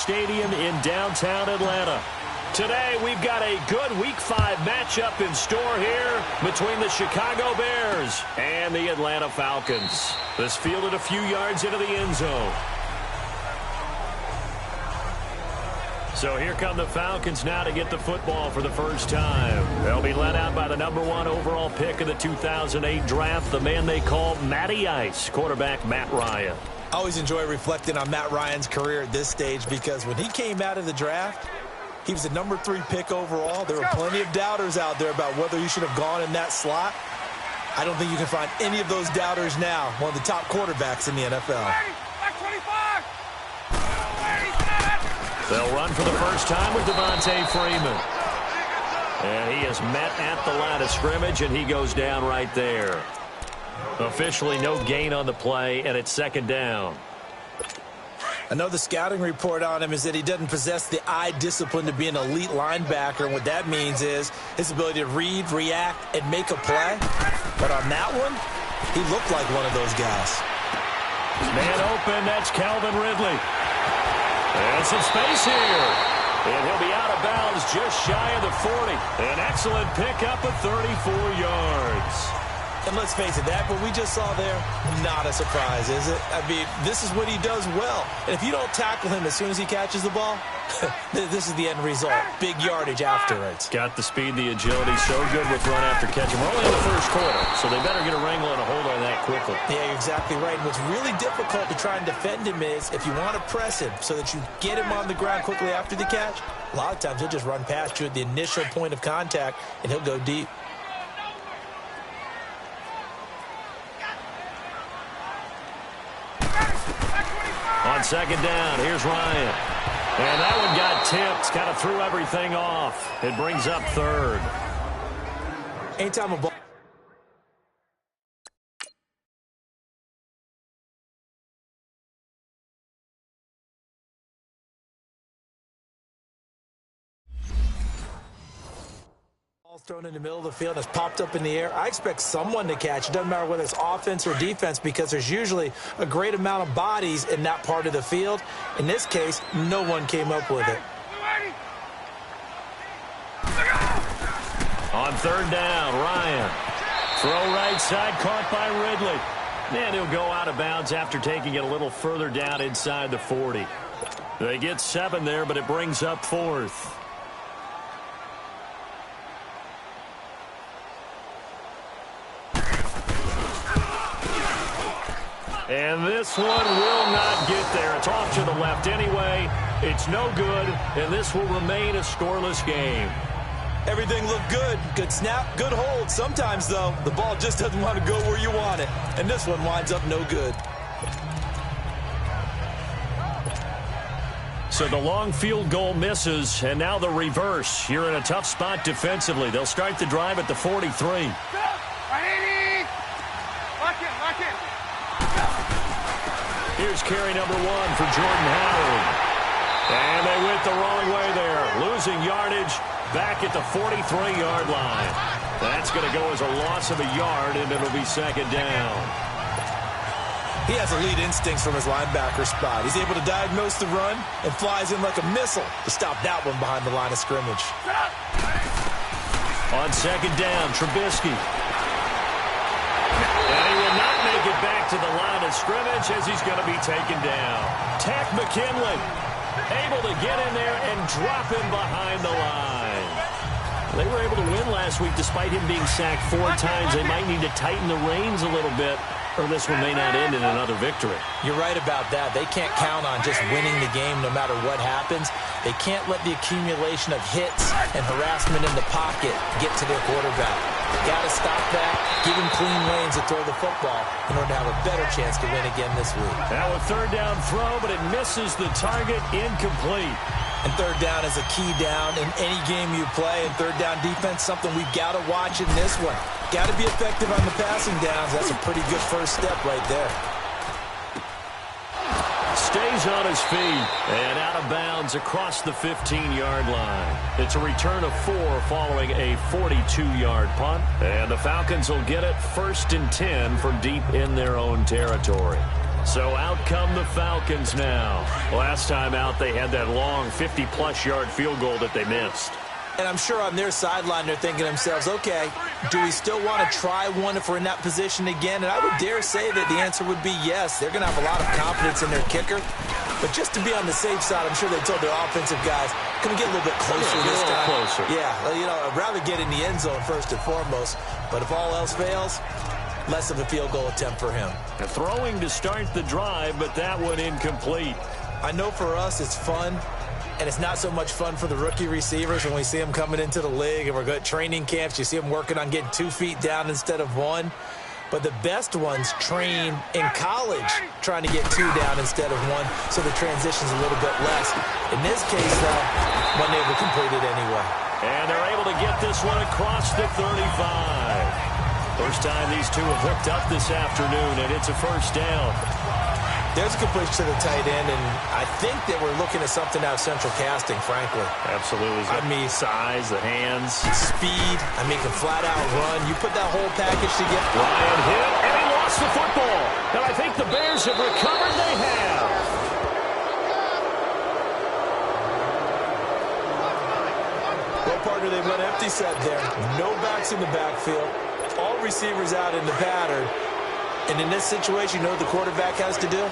Stadium in downtown Atlanta. Today, we've got a good Week 5 matchup in store here between the Chicago Bears and the Atlanta Falcons. This fielded a few yards into the end zone. So here come the Falcons now to get the football for the first time. They'll be led out by the #1 overall pick of the 2008 draft, the man they call Matty Ice, quarterback Matt Ryan. I always enjoy reflecting on Matt Ryan's career at this stage because when he came out of the draft, he was the #3 pick overall. There were plenty of doubters out there about whether he should have gone in that slot. I don't think you can find any of those doubters now. One of the top quarterbacks in the NFL. They'll run for the first time with Devontae Freeman. And he is met at the line of scrimmage, and he goes down right there. Officially no gain on the play, and it's second down. Another scouting report on him is that he doesn't possess the eye discipline to be an elite linebacker. And what that means is his ability to read, react, and make a play. But on that one, he looked like one of those guys. Man open, that's Calvin Ridley. And some space here. And he'll be out of bounds just shy of the 40. An excellent pickup of 34 yards. And let's face it, that what we just saw there, not a surprise, is it? I mean, this is what he does well. And if you don't tackle him as soon as he catches the ball, this is the end result. Big yardage afterwards. Got the speed, the agility, so good with run after catch. We're only in the first quarter, so they better get a wrangle and a hold on that quickly. Yeah, you're exactly right. And what's really difficult to try and defend him is if you want to press him so that you get him on the ground quickly after the catch, a lot of times he'll just run past you at the initial point of contact, and he'll go deep. On second down, here's Ryan. And that one got tipped, kind of threw everything off. It brings up third. Anytime a ball thrown in the middle of the field has popped up in the air, I expect someone to catch. It doesn't matter whether it's offense or defense because there's usually a great amount of bodies in that part of the field. In this case, no one came up with it. On third down, Ryan. Throw right side, caught by Ridley. And he'll go out of bounds after taking it a little further down inside the 40. They get 7 there, but it brings up fourth. And this one will not get there. It's off to the left anyway. It's no good, and this will remain a scoreless game. Everything looked good. Good snap, good hold. Sometimes, though, the ball just doesn't want to go where you want it. And this one winds up no good. So the long field goal misses, and now the reverse. You're in a tough spot defensively. They'll start the drive at the 43. Here's carry #1 for Jordan Howard. And they went the wrong way there. Losing yardage back at the 43-yard line. That's going to go as a loss of a yard, and it'll be second down. He has elite instincts from his linebacker spot. He's able to diagnose the run and flies in like a missile to stop that one behind the line of scrimmage. On second down, Trubisky. And he will not make it back to the line of scrimmage as he's going to be taken down. Takk McKinley able to get in there and drop him behind the line. They were able to win last week despite him being sacked 4 times. They might need to tighten the reins a little bit, or this one may not end in another victory. You're right about that. They can't count on just winning the game no matter what happens. They can't let the accumulation of hits and harassment in the pocket get to their quarterback. Got to stop that, give him clean lanes to throw the football in order to have a better chance to win again this week. Now a third down throw, but it misses the target, incomplete. And third down is a key down in any game you play. And third down defense, something we've got to watch in this one. Got to be effective on the passing downs. That's a pretty good first step right there. Stays on his feet and out of bounds across the 15-yard line. It's a return of 4 following a 42-yard punt. And the Falcons will get it 1st and 10 from deep in their own territory. So out come the Falcons now. Last time out, they had that long 50-plus yard field goal that they missed. And I'm sure on their sideline they're thinking to themselves, okay, do we still want to try one if we're in that position again? And I would dare say that the answer would be yes. They're going to have a lot of confidence in their kicker. But just to be on the safe side, I'm sure they told their offensive guys, can we get a little bit closer this time? Closer. Yeah, well, I'd rather get in the end zone first and foremost. But if all else fails, less of a field goal attempt for him. Throwing to start the drive, but that one incomplete. I know for us it's fun. And it's not so much fun for the rookie receivers when we see them coming into the league and we're going to training camps. You see them working on getting 2 feet down instead of 1. But the best ones train in college trying to get 2 down instead of 1, so the transition's a little bit less. In this case, though, one they were completed anyway. And they're able to get this one across the 35. First time these two have hooked up this afternoon, and it's a first down. There's a completion to the tight end, and I think that we're looking at something out of central casting, frankly. Absolutely. I mean, size, the hands. Speed. I mean, can flat out run. You put that whole package together. Ryan hit, and he lost the football. And I think the Bears have recovered. They have. Well, partner, they went empty set there. No backs in the backfield. All receivers out in the pattern. And in this situation, you know what the quarterback has to do?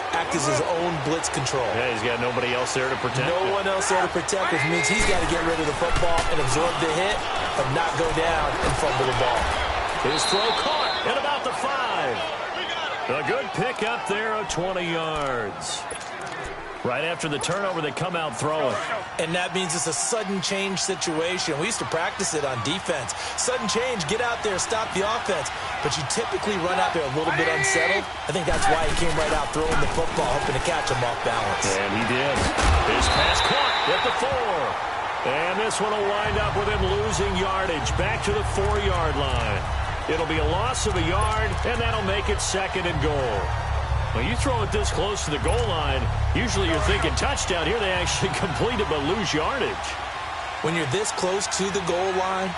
Act as his own blitz control. Yeah, he's got nobody else there to protect No one else there to protect, which means he's got to get rid of the football and absorb the hit, but not go down and fumble the ball. His throw caught at about the 5. A good pick up there of 20 yards. Right after the turnover, they come out throwing. And that means it's a sudden change situation. We used to practice it on defense. Sudden change, get out there, stop the offense. But you typically run out there a little bit unsettled. I think that's why he came right out throwing the football, hoping to catch him off balance. And he did. His pass caught at the 4. And this one will wind up with him losing yardage back to the 4-yard line. It'll be a loss of a yard, and that'll make it 2nd and goal. When you throw it this close to the goal line, usually you're thinking touchdown. Here they actually complete it but lose yardage. When you're this close to the goal line,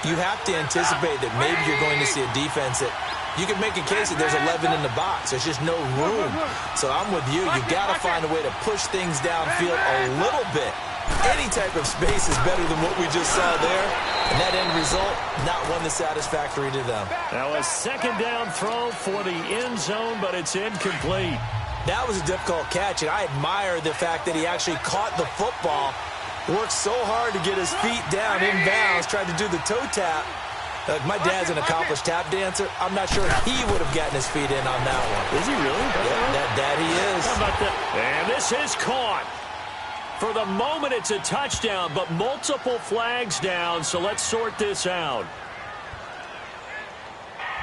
you have to anticipate that maybe you're going to see a defense that you can make a case that there's 11 in the box. There's just no room. So I'm with you. You've got to find a way to push things downfield a little bit. Any type of space is better than what we just saw there. And that end result, not one that's satisfactory to them. Now a 2nd down throw for the end zone, but it's incomplete. That was a difficult catch, and I admire the fact that he actually caught the football, worked so hard to get his feet down inbounds, tried to do the toe tap. My dad's an accomplished tap dancer. I'm not sure he would have gotten his feet in on that one. Is he really? Yeah, that he is. How about that? And this is caught. For the moment, it's a touchdown, but multiple flags down, so let's sort this out.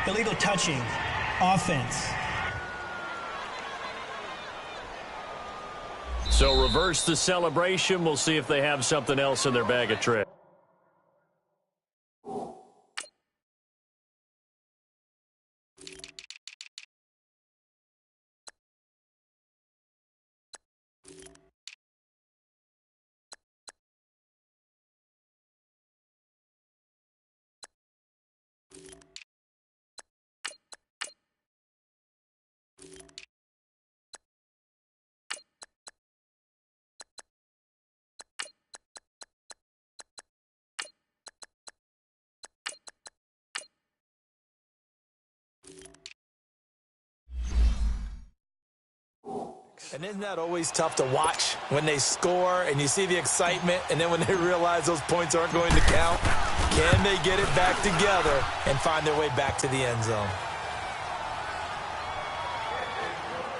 Illegal touching. Offense. So reverse the celebration. We'll see if they have something else in their bag of tricks. And isn't that always tough to watch when they score and you see the excitement, and then when they realize those points aren't going to count? Can they get it back together and find their way back to the end zone?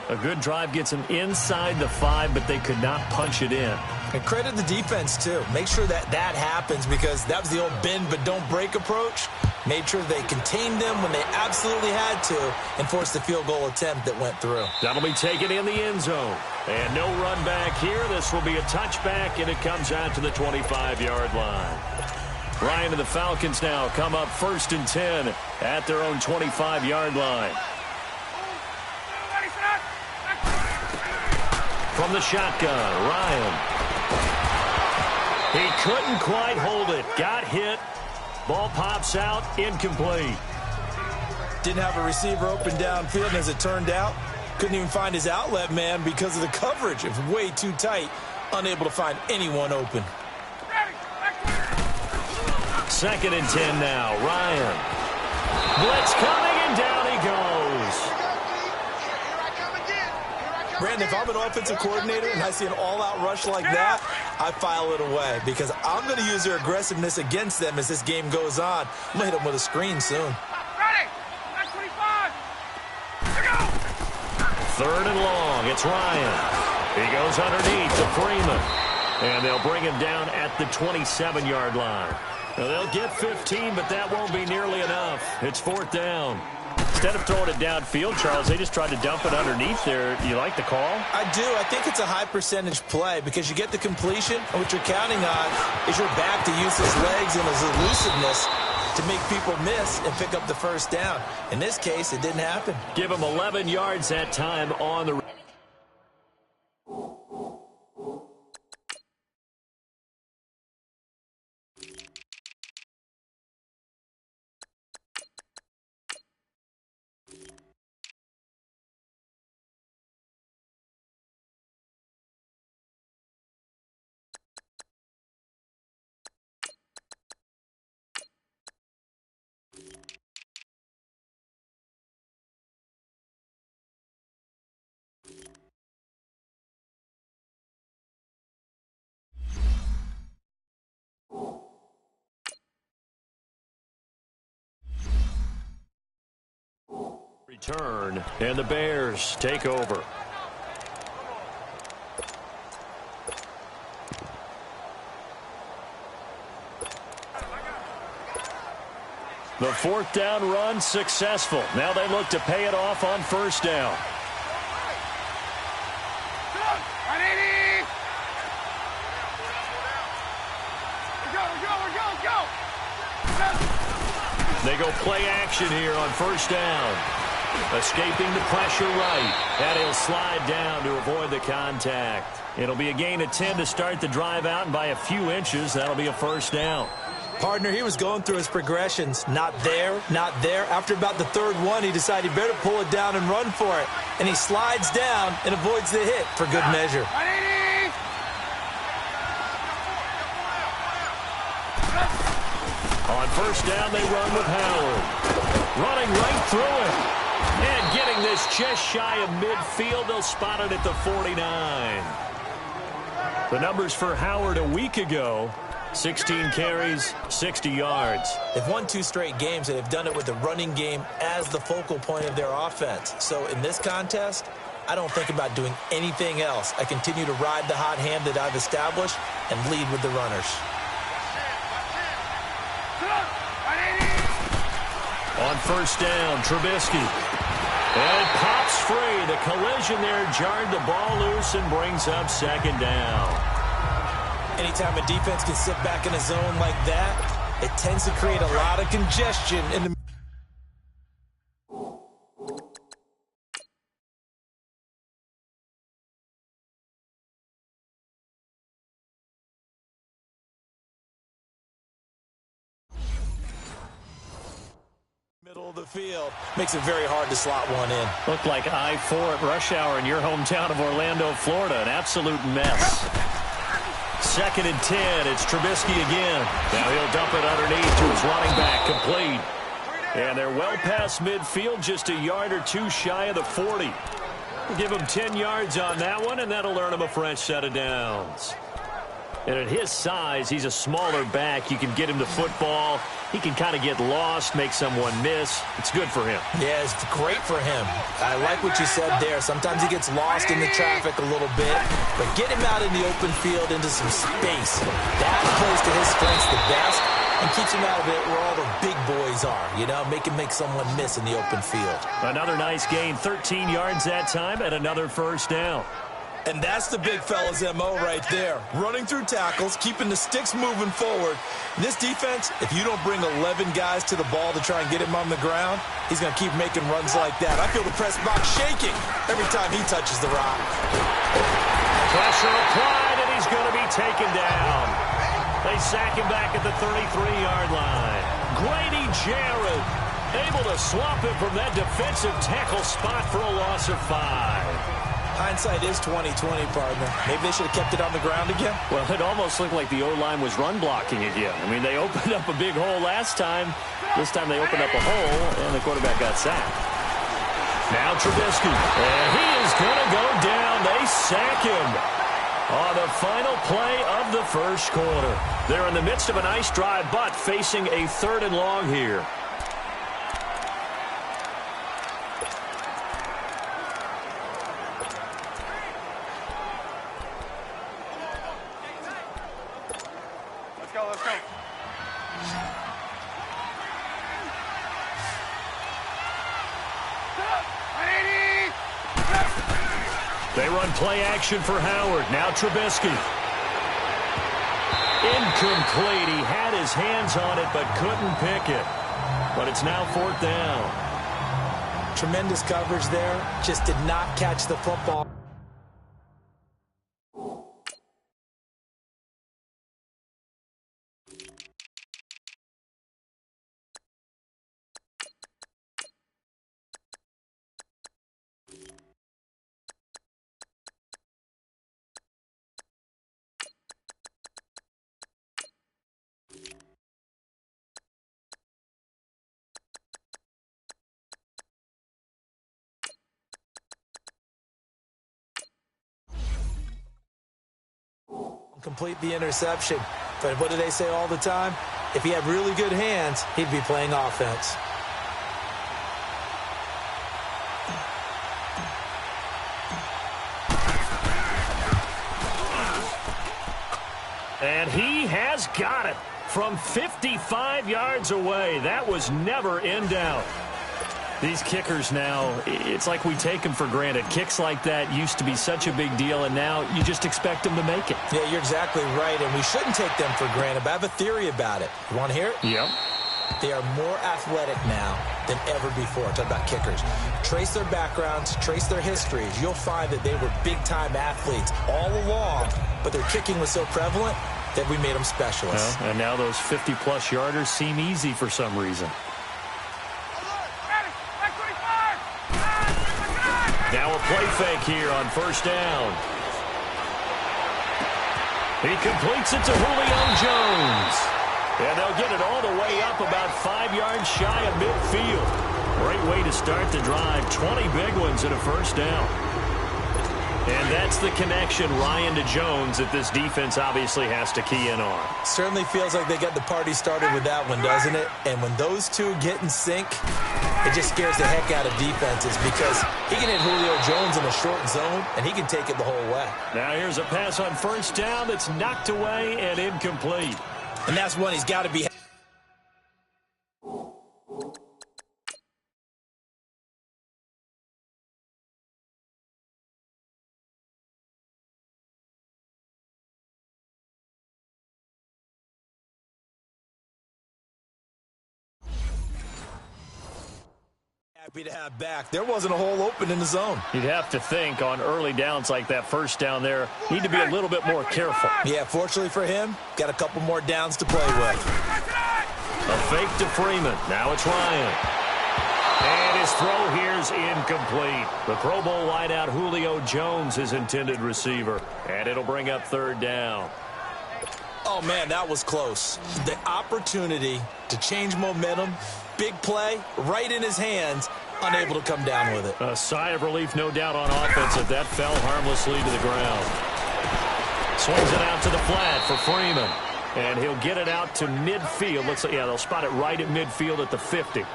A good drive gets them inside the 5, but they could not punch it in. And credit the defense, too. Make sure that that happens, because that was the old bend but don't break approach. Made sure they contained them when they absolutely had to and forced the field goal attempt that went through. That'll be taken in the end zone. And no run back here. This will be a touchback, and it comes out to the 25-yard line. Ryan and the Falcons now come up 1st and 10 at their own 25-yard line. From the shotgun, Ryan. He couldn't quite hold it. Got hit. Ball pops out, incomplete. Didn't have a receiver open downfield, and as it turned out, Couldn't even find his outlet man because of the coverage. It was way too tight. Unable to find anyone open. 2nd and 10 now. Ryan. Blitz coming, and down he goes. Brandon, if I'm an offensive coordinator and I see an all-out rush like that, I file it away because I'm going to use their aggressiveness against them as this game goes on. I'm going to hit them with a screen soon. Ready. 25. Here go. 3rd and long. It's Ryan. He goes underneath to Freeman. And they'll bring him down at the 27-yard line. Now, they'll get 15, but that won't be nearly enough. It's 4th down. Instead of throwing it downfield, Charles, they just tried to dump it underneath there. You like the call? I do. I think it's a high percentage play because you get the completion, and what you're counting on is your back to use his legs and his elusiveness to make people miss and pick up the 1st down. In this case, it didn't happen. Give him 11 yards that time on the... return, and the Bears take over. The 4th down run successful. Now they look to pay it off on 1st down. They go play action here on 1st down. Escaping the pressure right. And he'll slide down to avoid the contact. It'll be a gain of 10 to start the drive out, and by a few inches, that'll be a 1st down. Partner, he was going through his progressions. Not there, not there. After about the 3rd one, he decided he better pull it down and run for it. And he slides down and avoids the hit for good measure. On 1st down, they run with Howard. Running right through it. And getting this just shy of midfield. They'll spot it at the 49. The numbers for Howard a week ago: 16 carries, 60 yards. They've won 2 straight games, and they've done it with the running game as the focal point of their offense. So in this contest, I don't think about doing anything else. I continue to ride the hot hand that I've established and lead with the runners. On 1st down, Trubisky. And it pops free. The collision there jarred the ball loose and brings up 2nd down. Anytime a defense can sit back in a zone like that, it tends to create a lot of congestion in the middle of the field. Makes it very hard to slot one in. Looked like I-4 at rush hour in your hometown of Orlando, Florida. An absolute mess. 2nd and 10. It's Trubisky again. Now he'll dump it underneath to his running back. Complete. And they're well past midfield, just a yard or 2 shy of the 40. Give him 10 yards on that one, and that'll earn him a fresh set of downs. And at his size, he's a smaller back. You can get him the football. He can kind of get lost, make someone miss. It's good for him. Yeah, it's great for him. I like what you said there. Sometimes he gets lost in the traffic a little bit, but get him out in the open field into some space. That plays to his strengths the best and keeps him out of it where all the big boys are, you know, make someone miss in the open field. Another nice gain, 13 yards that time, and another 1st down. And that's the big fella's MO right there. Running through tackles, keeping the sticks moving forward. This defense, if you don't bring 11 guys to the ball to try and get him on the ground, he's going to keep making runs like that. I feel the press box shaking every time he touches the rock. Pressure applied, and he's going to be taken down. They sack him back at the 33-yard line. Grady Jarrett Able to swap it from that defensive tackle spot for a loss of 5. Hindsight is 20/20, partner. Maybe they should have kept it on the ground again. Well, it almost looked like the O-line was run blocking again. I mean, they opened up a big hole last time. This time they opened up a hole, and the quarterback got sacked. Now Trubisky, and he is going to go down. They sack him on the final play of the first quarter. They're in the midst of a nice drive, but facing a 3rd and long here. They run play action for Howard. Now Trubisky. Incomplete. He had his hands on it but couldn't pick it. But it's now 4th down. Tremendous coverage there. Just did not catch the football. Complete the interception. But what do they say all the time? If he had really good hands, he'd be playing offense. And he has got it from 55 yards away. That was never in doubt. These kickers now, it's like we take them for granted. Kicks like that used to be such a big deal, and now you just expect them to make it. Yeah, you're exactly right, and we shouldn't take them for granted, but I have a theory about it. You want to hear it? Yep. They are more athletic now than ever before. Talk about kickers. Trace their backgrounds, trace their histories. You'll find that they were big-time athletes all along, but their kicking was so prevalent that we made them specialists. And now those 50-plus yarders seem easy for some reason. Now a play fake here on 1st down. He completes it to Julio Jones. And they'll get it all the way up about 5 yards shy of midfield. Great way to start the drive. 20 big ones and a 1st down. And that's the connection, Ryan, to Jones, that this defense obviously has to key in on. Certainly feels like they got the party started with that one, doesn't it? And when those two get in sync, it just scares the heck out of defenses because he can hit Julio Jones in a short zone, and he can take it the whole way. Now here's a pass on 1st down that's knocked away and incomplete. And that's one he's got to be. Happy to have back. There wasn't a hole open in the zone. You'd have to think on early downs like that 1st down there, need to be a little bit more careful. Yeah, fortunately for him, got a couple more downs to play with. A fake to Freeman. Now it's Ryan. And his throw here's incomplete. The Pro Bowl wideout Julio Jones, his intended receiver. And it'll bring up 3rd down. Oh, man, that was close. The opportunity to change momentum, big play, right in his hands, unable to come down with it. A sigh of relief, no doubt, on offense if that fell harmlessly to the ground. Swings it out to the flat for Freeman. And he'll get it out to midfield. Looks like, yeah, they'll spot it right at midfield at the 50.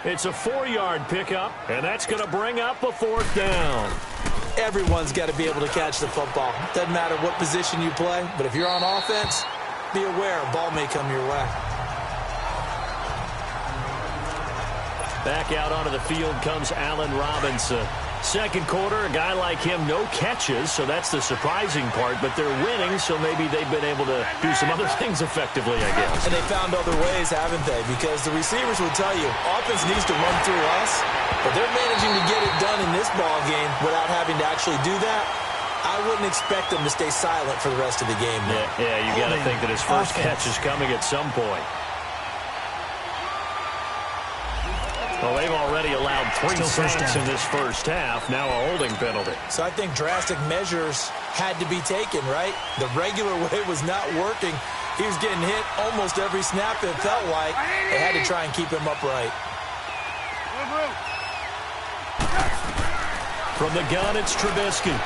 It's a 4-yard pickup, and that's going to bring up a 4th down. Everyone's got to be able to catch the football. Doesn't matter what position you play, but if you're on offense, be aware a ball may come your way. Back out onto the field comes Allen Robinson. 2nd quarter, a guy like him, no catches, so that's the surprising part. But they're winning, so maybe they've been able to do some other things effectively, I guess. And they found other ways, haven't they? Because the receivers will tell you, offense needs to run through us, but they're managing to get it done in this ball game without having to actually do that. I wouldn't expect them to stay silent for the rest of the game. Yeah, you got to think that his first catch is coming at some point. Well, they've already allowed 3 sacks in this first half. Now a holding penalty. So I think drastic measures had to be taken, right? The regular way was not working. He was getting hit almost every snap, it felt like. They had to try and keep him upright. From the gun, it's Trubisky.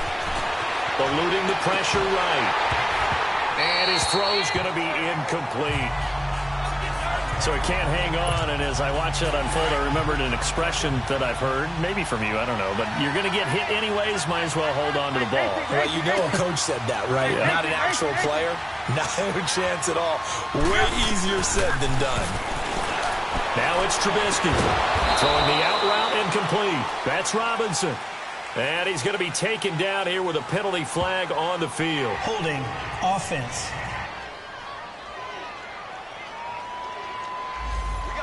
Eluding the pressure right. And his throw's going to be incomplete. So he can't hang on, and as I watch that unfold, I remembered an expression that I've heard, maybe from you, I don't know, but you're going to get hit anyways, might as well hold on to the ball. Well, you know a coach said that, right? Yeah. Not an actual player. Not a chance at all. Way easier said than done. Now it's Trubisky. Throwing the out route incomplete. That's Robinson. And he's going to be taken down here with a penalty flag on the field. Holding offense.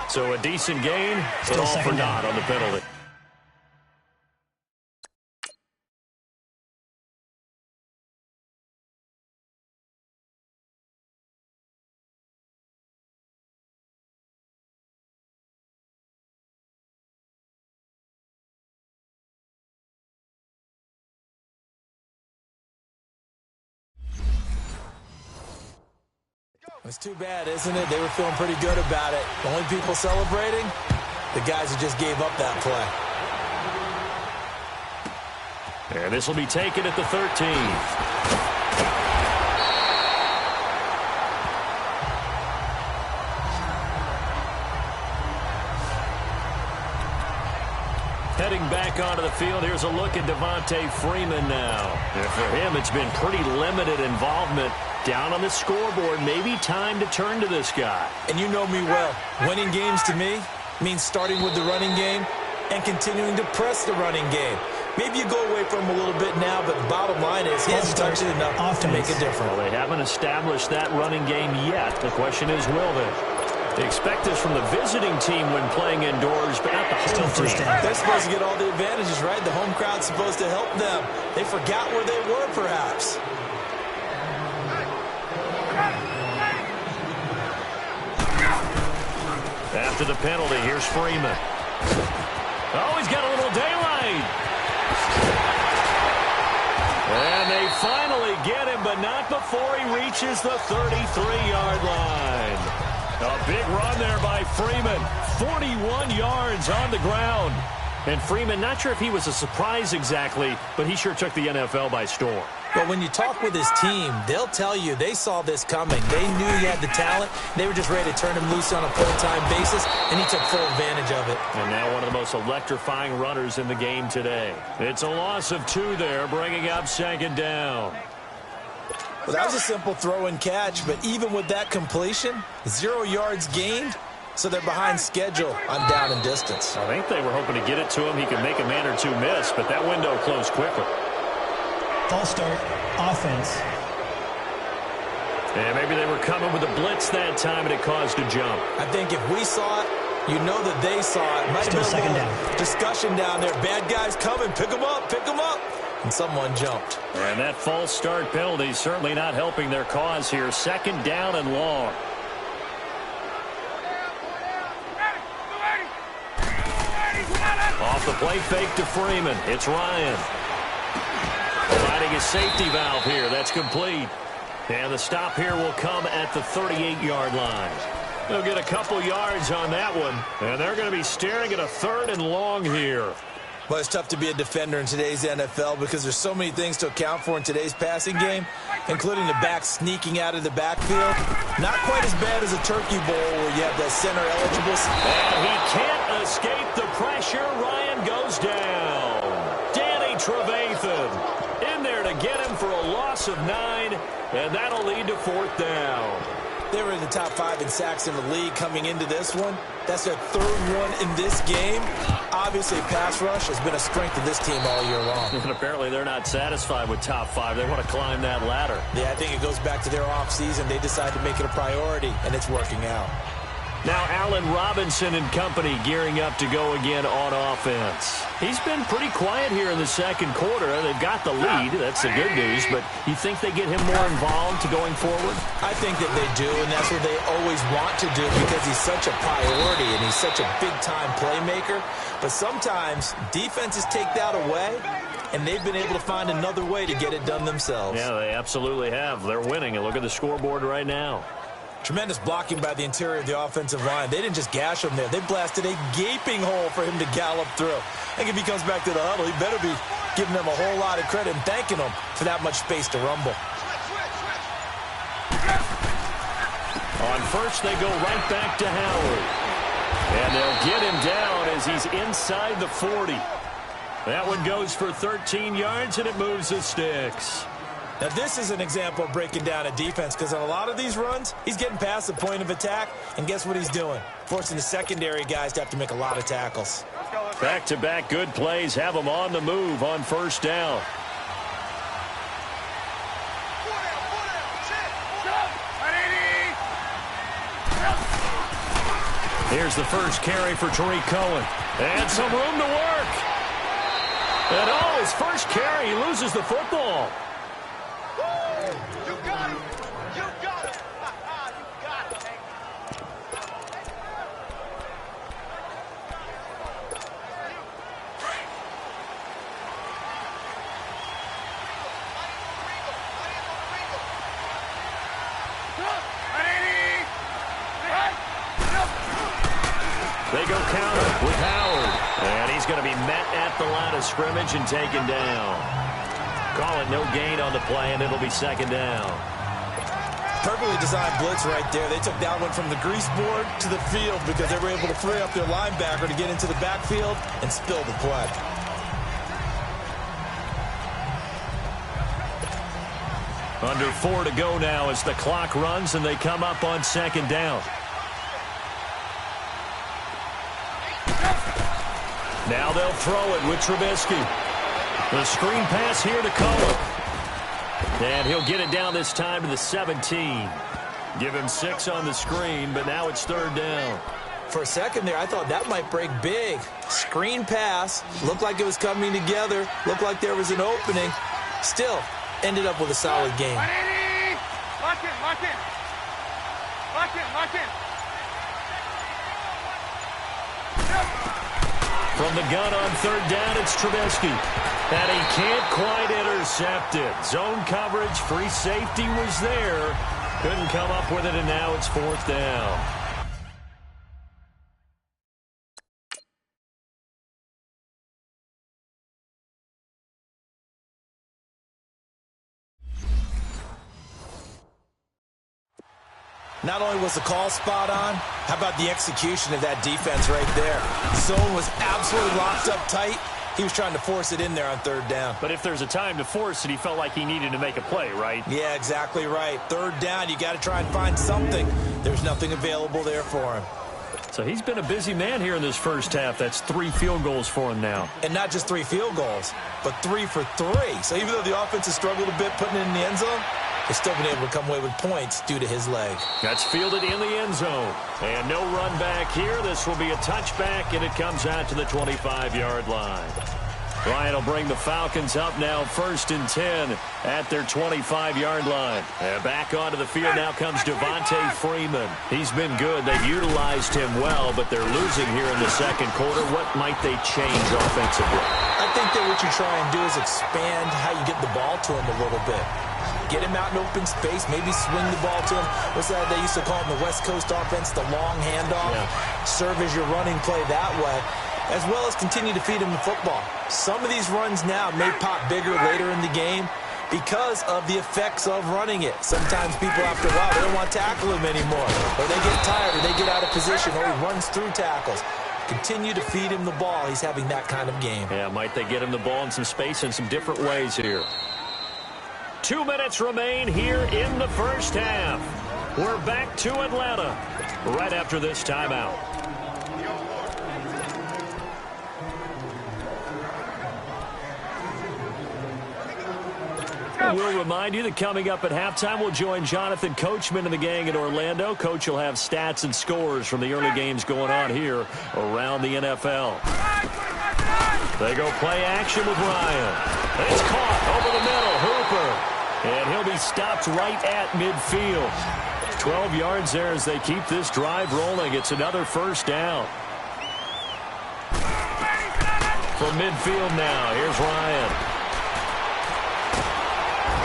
So a decent gain, but all for naught on the penalty. It's too bad, isn't it? They were feeling pretty good about it. The only people celebrating, the guys who just gave up that play. And this will be taken at the 13. Heading back onto the field, here's a look at Devontae Freeman now. And for him, it's been pretty limited involvement. Down on the scoreboard, maybe time to turn to this guy. And you know me well. Winning games to me means starting with the running game and continuing to press the running game. Maybe you go away from him a little bit now, but the bottom line is he hasn't touched it enough to make a difference. Well, they haven't established that running game yet. The question is, will they? They expect this from the visiting team when playing indoors, but not the home team. They're supposed to get all the advantages, right? The home crowd's supposed to help them. They forgot where they were, perhaps. After the penalty, here's Freeman. Oh, he's got a little daylight. And they finally get him, but not before he reaches the 33-yard line. A big run there by Freeman. 41 yards on the ground. And Freeman, not sure if he was a surprise exactly, but he sure took the NFL by storm. But when you talk with his team, they'll tell you they saw this coming. They knew he had the talent. They were just ready to turn him loose on a full-time basis, and he took full advantage of it. And now one of the most electrifying runners in the game today. It's a loss of 2 there, bringing up second down. Well, that was a simple throw and catch, but even with that completion, 0 yards gained, so they're behind schedule on down and distance. I think they were hoping to get it to him. He could make a man or two miss, but that window closed quickly. False start, offense. And maybe they were coming with a blitz that time, and it caused a jump. I think if we saw it, you know that they saw it. Might Still have been second a down. Discussion down there. Bad guys coming. Pick them up. Pick them up. And someone jumped. And that false start penalty certainly not helping their cause here. Second down and long. Off the play fake to Freeman. It's Ryan. Providing a safety valve here. That's complete. And the stop here will come at the 38-yard line. They'll get a couple yards on that one. And they're going to be staring at a 3rd and long here. Well, it's tough to be a defender in today's NFL because there's so many things to account for in today's passing game, including the back sneaking out of the backfield. Not quite as bad as a turkey bowl where you have that center eligible. And he can't escape the pressure. Ryan goes down. Danny Trevathan in there to get him for a loss of 9, and that'll lead to 4th down. They were in the top 5 in sacks in the league coming into this one. That's their 3rd one in this game. Obviously, pass rush has been a strength of this team all year long. And apparently they're not satisfied with top 5. They want to climb that ladder. Yeah, I think it goes back to their offseason. They decided to make it a priority, and it's working out. Now Allen Robinson and company gearing up to go again on offense. He's been pretty quiet here in the second quarter. They've got the lead. That's the good news. But you think they get him more involved to going forward? I think that they do, and that's what they always want to do because he's such a priority and he's such a big-time playmaker. But sometimes defenses take that away, and they've been able to find another way to get it done themselves. Yeah, they absolutely have. They're winning, and look at the scoreboard right now. Tremendous blocking by the interior of the offensive line. They didn't just gash him there. They blasted a gaping hole for him to gallop through. I think if he comes back to the huddle, he better be giving them a whole lot of credit and thanking them for that much space to rumble. On first, they go right back to Howard. And they'll get him down as he's inside the 40. That one goes for 13 yards, and it moves the sticks. Now, this is an example of breaking down a defense because on a lot of these runs, he's getting past the point of attack, and guess what he's doing? Forcing the secondary guys to have to make a lot of tackles. Back-to-back good plays have them on the move on first down. Here's the first carry for Tariq Cohen. And some room to work. And oh, his first carry, he loses the football. You got it. You got it. You got it. They go counter with Howard. And he's going to be met at the line of scrimmage and taken down. Call it no gain on the play, and it'll be second down. Perfectly designed blitz right there. They took that one from the grease board to the field because they were able to free up their linebacker to get into the backfield and spill the play. Under 4 to go now as the clock runs and they come up on second down. Now they'll throw it with Trubisky. The screen pass here to Cohen. And he'll get it down this time to the 17. Give him 6 on the screen, but now it's third down. For a second there, I thought that might break big. Screen pass. Looked like it was coming together. Looked like there was an opening. Still, ended up with a solid game. Lock in, lock in. Lock in, lock in. From the gun on third down, it's Trubisky. And he can't quite intercept it. Zone coverage, free safety was there. Couldn't come up with it, and now it's fourth down. Not only was the call spot on, how about the execution of that defense right there? Zone was absolutely locked up tight. He was trying to force it in there on third down. But if there's a time to force it, he felt like he needed to make a play, right? Yeah, exactly right. Third down, you got to try and find something. There's nothing available there for him. So he's been a busy man here in this first half. That's 3 field goals for him now. And not just 3 field goals, but 3 for 3. So even though the offense has struggled a bit putting it in the end zone, they've still been able to come away with points due to his leg. That's fielded in the end zone. And no run back here. This will be a touchback, and it comes out to the 25-yard line. Ryan will bring the Falcons up now, 1st and 10 at their 25-yard line. And back onto the field now comes Devontae Freeman. He's been good. They've utilized him well, but they're losing here in the second quarter. What might they change offensively? I think that what you try and do is expand how you get the ball to him a little bit. Get him out in open space, maybe swing the ball to him. What's that they used to call in the West Coast offense, the long handoff? Yeah. Serve as your running play that way, as well as continue to feed him the football. Some of these runs now may pop bigger later in the game because of the effects of running it. Sometimes people, after a while, they don't want to tackle him anymore, or they get tired, or they get out of position, or he runs through tackles. Continue to feed him the ball. He's having that kind of game. Yeah, might they get him the ball in some space in some different ways here. 2 minutes remain here in the first half. We're back to Atlanta right after this timeout. And we'll remind you that coming up at halftime, we'll join Jonathan Coachman and the gang in Orlando. Coach will have stats and scores from the early games going on here around the NFL. They go play action with Ryan. It's caught over the middle. Hooper. And he'll be stopped right at midfield. 12 yards there as they keep this drive rolling. It's another first down. From midfield now, here's Ryan.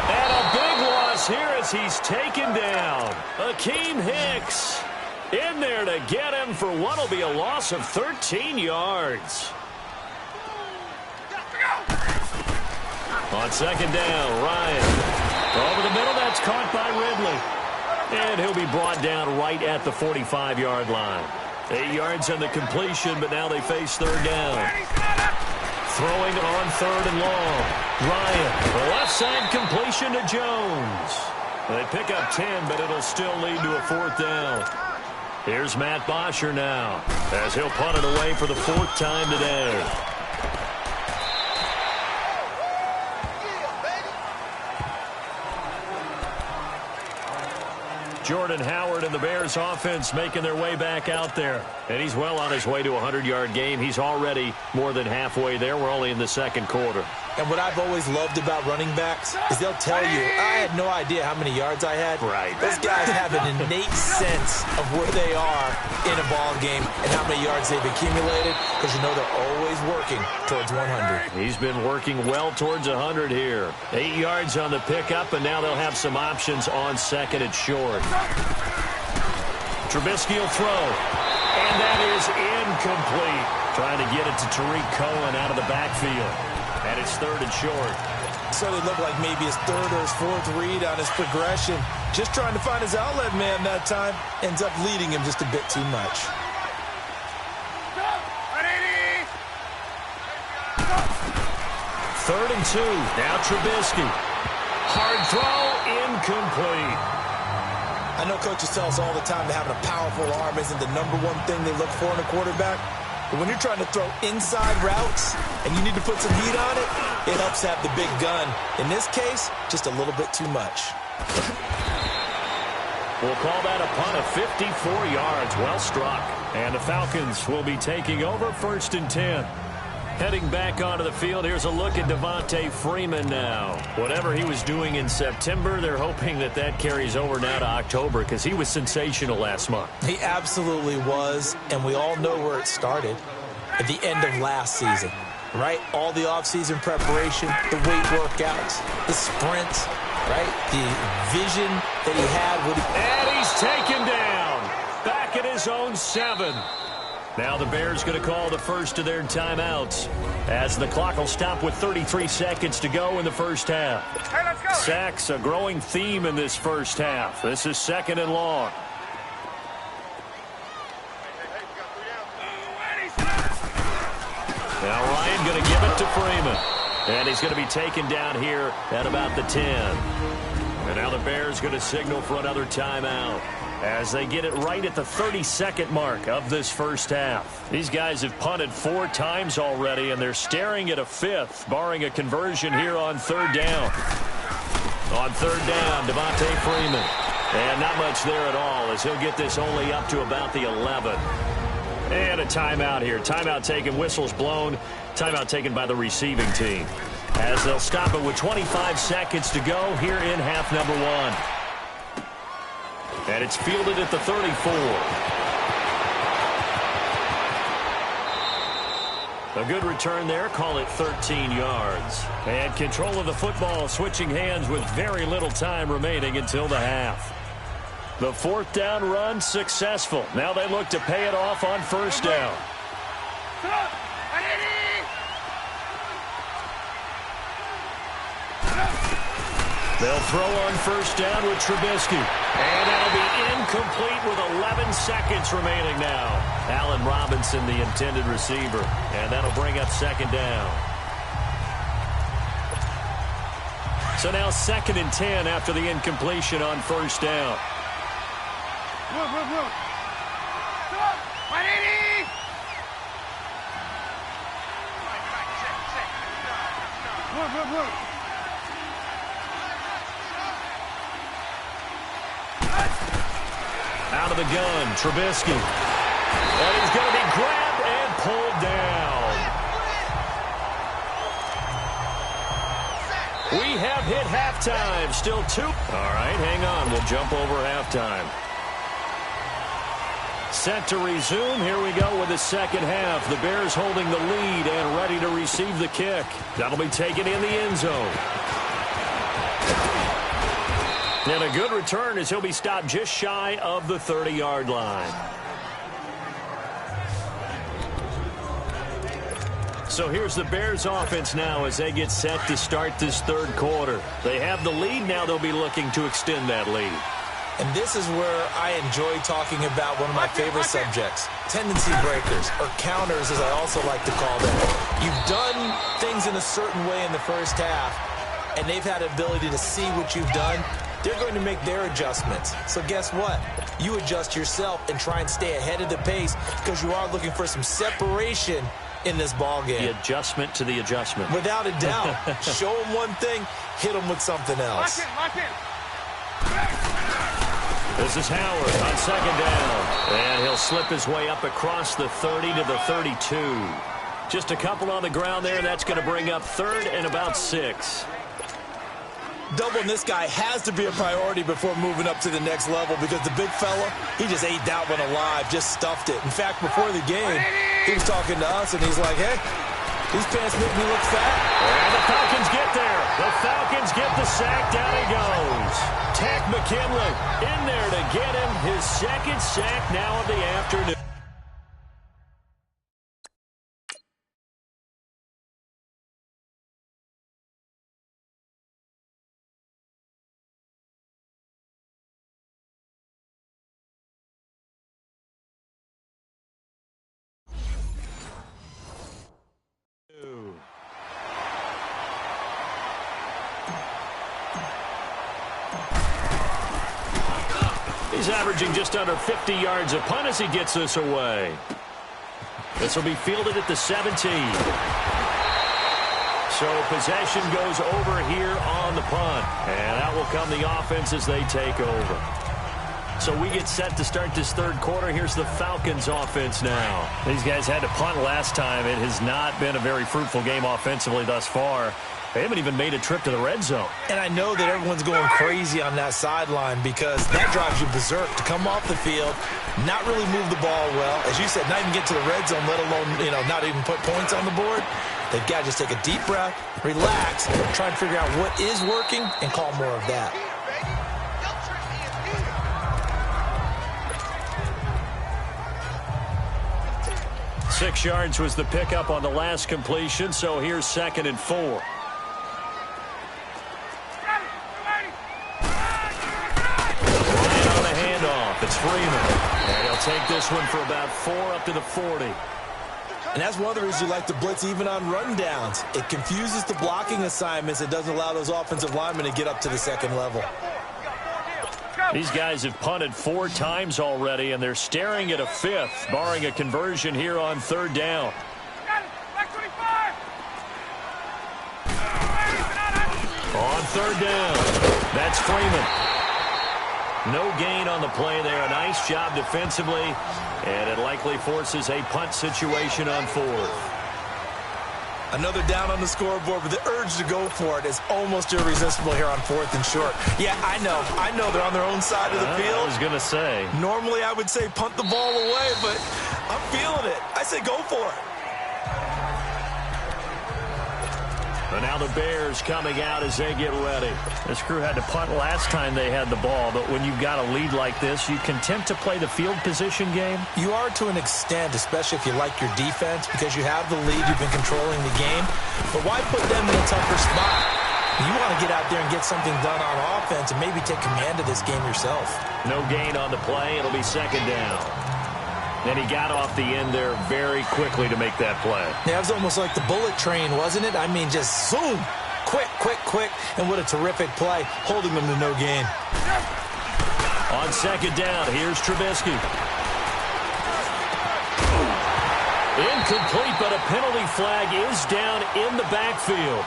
And a big loss here as he's taken down. Akeem Hicks in there to get him for what will be a loss of 13 yards. On second down, Ryan. Over the middle, that's caught by Ridley. And he'll be brought down right at the 45-yard line. 8 yards on the completion, but now they face third down. Throwing on third and long. Ryan, the left side completion to Jones. They pick up 10, but it'll still lead to a fourth down. Here's Matt Bosher now, as he'll punt it away for the fourth time today. Jordan Howard and the Bears offense making their way back out there. And he's well on his way to a 100-yard game. He's already more than halfway there. We're only in the second quarter. And what I've always loved about running backs is they'll tell you, I had no idea how many yards I had. Right. Those guys have an innate sense of where they are in a ball game and how many yards they've accumulated, because you know they're always working towards 100. He's been working well towards 100 here. 8 yards on the pickup, and now they'll have some options on second and short. Trubisky will throw, and that is incomplete. Trying to get it to Tariq Cohen out of the backfield. And it's third and short. So it looked like maybe his third or his fourth read on his progression. Just trying to find his outlet man that time. Ends up leading him just a bit too much. Third and 2. Now Trubisky. Hard throw, incomplete. I know coaches tell us all the time that having a powerful arm isn't the number one thing they look for in a quarterback. But when you're trying to throw inside routes and you need to put some heat on it, it helps have the big gun. In this case, just a little bit too much. We'll call that a punt of 54 yards. Well struck. And the Falcons will be taking over first and 10. Heading back onto the field, here's a look at Devontae Freeman now. Whatever he was doing in September, they're hoping that that carries over now to October, because he was sensational last month. He absolutely was, and we all know where it started. At the end of last season, right? All the offseason preparation, the weight workouts, the sprints, right? The vision that he had. And he's taken down. Back at his own 7. Now the Bears going to call the first of their timeouts, as the clock will stop with 33 seconds to go in the first half. Hey, let's go. Sacks, a growing theme in this first half. This is second and long. Now Ryan going to give it to Freeman. And he's going to be taken down here at about the 10. And now the Bears going to signal for another timeout, as they get it right at the 32nd mark of this first half. These guys have punted 4 times already, and they're staring at a 5th, barring a conversion here on third down. On third down, Devontae Freeman. And not much there at all, as he'll get this only up to about the 11. And a timeout here. Timeout taken, whistles blown. Timeout taken by the receiving team, as they'll stop it with 25 seconds to go here in half number 1. And it's fielded at the 34. A good return there. Call it 13 yards. And control of the football, switching hands with very little time remaining until the half. The fourth down run successful. Now they look to pay it off on first down. They'll throw on first down with Trubisky. And that'll be incomplete with 11 seconds remaining now. Allen Robinson, the intended receiver. And that'll bring up second down. So now second and 10 after the incompletion on first down. Out of the gun, Trubisky. And he's going to be grabbed and pulled down. We have hit halftime. Still 2. All right, hang on. We'll jump over halftime. Set to resume. Here we go with the second half. The Bears holding the lead and ready to receive the kick. That'll be taken in the end zone. And a good return as he'll be stopped just shy of the 30-yard line. So here's the Bears offense now as they get set to start this third quarter. They have the lead. Now they'll be looking to extend that lead. And this is where I enjoy talking about one of my favorite subjects, tendency breakers, or counters as I also like to call them. You've done things in a certain way in the first half, and they've had the ability to see what you've done. They're going to make their adjustments. So guess what? You adjust yourself and try and stay ahead of the pace because you are looking for some separation in this ball game. The adjustment to the adjustment. Without a doubt. Show them one thing, hit them with something else. Lock in. This is Howard on second down. And he'll slip his way up across the 30 to the 32. Just a couple on the ground there, and that's going to bring up third and about 6. Doubling this guy has to be a priority before moving up to the next level because the big fella, he just ate that one alive, just stuffed it. In fact, before the game, he was talking to us, and he's like, hey, these pants make me look fat. And the Falcons get there. The Falcons get the sack. Down he goes. Tack McKinley in there to get him his second sack now of the afternoon. He's averaging just under 50 yards a punt as he gets this away. This will be fielded at the 17. So possession goes over here on the punt. And out will come the offense as they take over. So we get set to start this third quarter. Here's the Falcons offense now. These guys had to punt last time. It has not been a very fruitful game offensively thus far. They haven't even made a trip to the red zone. And I know that everyone's going crazy on that sideline because that drives you berserk to come off the field, not really move the ball well. As you said, not even get to the red zone, let alone, not even put points on the board. They've got to just take a deep breath, relax, try and figure out what is working, and call more of that. 6 yards was the pickup on the last completion, so here's 2nd and 4. It's Freeman. And he'll take this one for about 4 up to the 40. And that's one of the reasons you like to blitz even on rundowns. It confuses the blocking assignments. It doesn't allow those offensive linemen to get up to the second level. These guys have punted 4 times already, and they're staring at a 5th, barring a conversion here on 3rd down. On 3rd down, that's Freeman. No gain on the play there. A nice job defensively, and it likely forces a punt situation on 4th. Another down on the scoreboard, but the urge to go for it is almost irresistible here on 4th and short. Yeah, I know they're on their own side of the field. I was going to say. Normally I would say punt the ball away, but I'm feeling it. I say go for it. But now the Bears coming out as they get ready. This crew had to punt last time they had the ball, but when you've got a lead like this, you content to play the field position game? You are to an extent, especially if you like your defense, because you have the lead, you've been controlling the game. But why put them in a tougher spot? You want to get out there and get something done on offense and maybe take command of this game yourself. No gain on the play. It'll be 2nd down. And he got off the end there very quickly to make that play. Yeah, it was almost like the bullet train, wasn't it? I mean, just zoom, quick, and what a terrific play, holding them to no gain. On 2nd down, here's Trubisky. Incomplete, but a penalty flag is down in the backfield.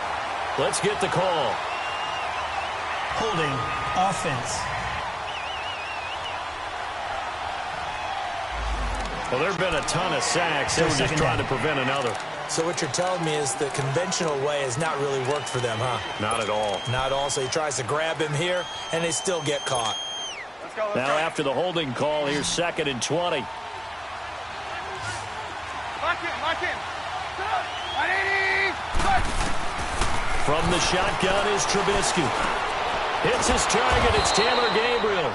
Let's get the call. Holding offense. Well, there have been a ton of sacks. They were just trying to prevent another. So what you're telling me is the conventional way has not really worked for them, huh? Not at all. Not at all. So he tries to grab him here, and they still get caught. Now after the holding call, here's 2nd and 20. Lock in. From the shotgun is Trubisky. Hits his target. It's Taylor Gabriel.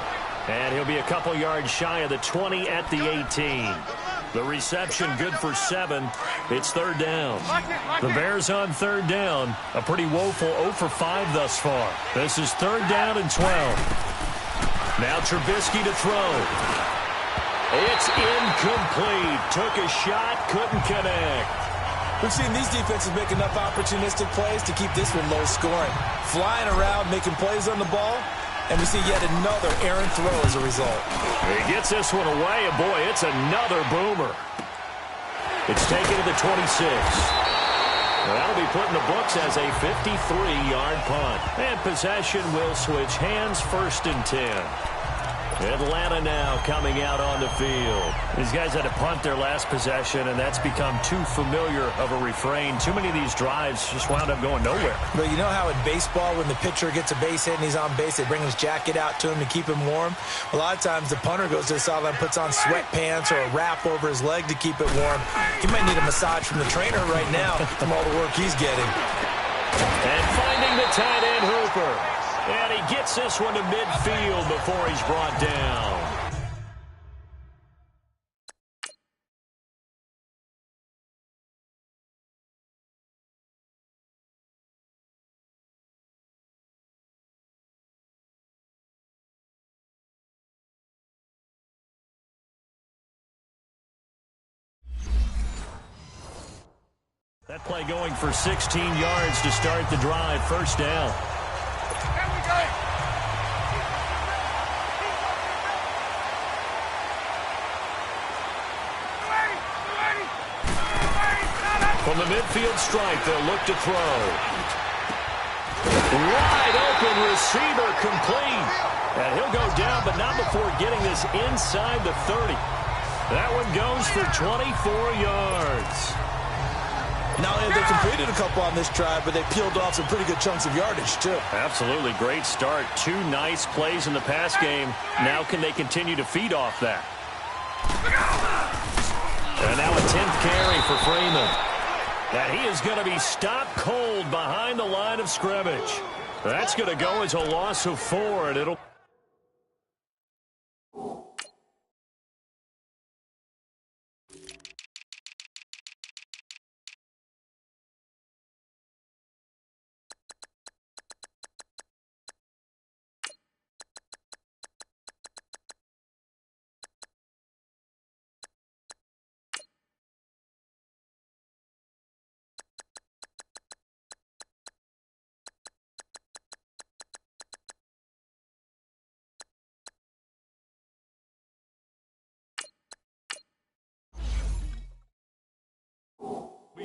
And he'll be a couple yards shy of the 20 at the 18. The reception good for 7. It's 3rd down. The Bears on 3rd down. A pretty woeful 0 for 5 thus far. This is 3rd down and 12. Now Trubisky to throw. It's incomplete. Took a shot, couldn't connect. We've seen these defenses make enough opportunistic plays to keep this one low scoring. Flying around, making plays on the ball, and we see yet another errant throw as a result. He gets this one away, and boy, it's another boomer. It's taken to the 26. That'll be put in the books as a 53-yard punt. And possession will switch hands, 1st and 10. Atlanta now coming out on the field. These guys had to punt their last possession, and that's become too familiar of a refrain. Too many of these drives just wound up going nowhere. But you know how in baseball, when the pitcher gets a base hit and he's on base, they bring his jacket out to him to keep him warm? A lot of times the punter goes to the sideline, puts on sweatpants or a wrap over his leg to keep it warm. He might need a massage from the trainer right now from all the work he's getting. And finding the tight end Hooper. And he gets this one to midfield before he's brought down. That play going for 16 yards to start the drive. 1st down. From the midfield stripe, they'll look to throw. Wide open receiver complete. And he'll go down, but not before getting this inside the 30. That one goes for 24 yards. Not only have they completed a couple on this drive, but they peeled off some pretty good chunks of yardage, too. Absolutely. Great start. 2 nice plays in the pass game. Now can they continue to feed off that? And now a 10th carry for Freeman. And he is going to be stopped cold behind the line of scrimmage. That's going to go as a loss of 4, and it'll...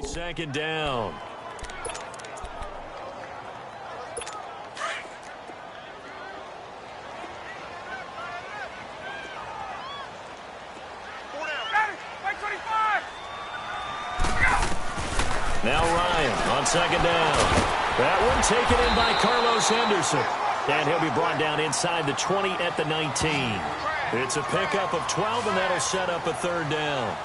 Second down. Now Ryan on 2nd down. That one taken in by Carlos Henderson. And he'll be brought down inside the 20 at the 19. It's a pickup of 12, and that'll set up a 3rd down.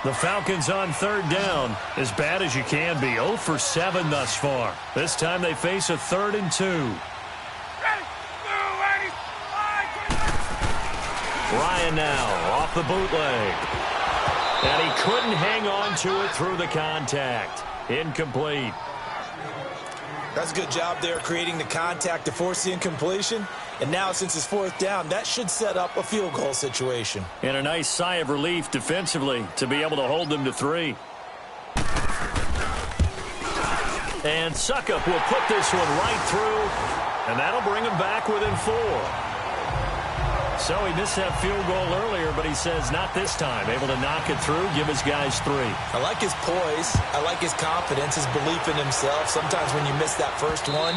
The Falcons on 3rd down, as bad as you can be. 0 for 7 thus far. This time they face a 3rd and 2. Ryan now off the bootleg. And he couldn't hang on to it through the contact. Incomplete. That's a good job there creating the contact to force the incompletion. And now, since it's 4th down, that should set up a field goal situation. And a nice sigh of relief defensively to be able to hold them to 3. And Suckup will put this one right through, and that'll bring him back within 4. So he missed that field goal earlier, but he says not this time. Able to knock it through, give his guys 3. I like his poise. I like his confidence, his belief in himself. Sometimes when you miss that first one,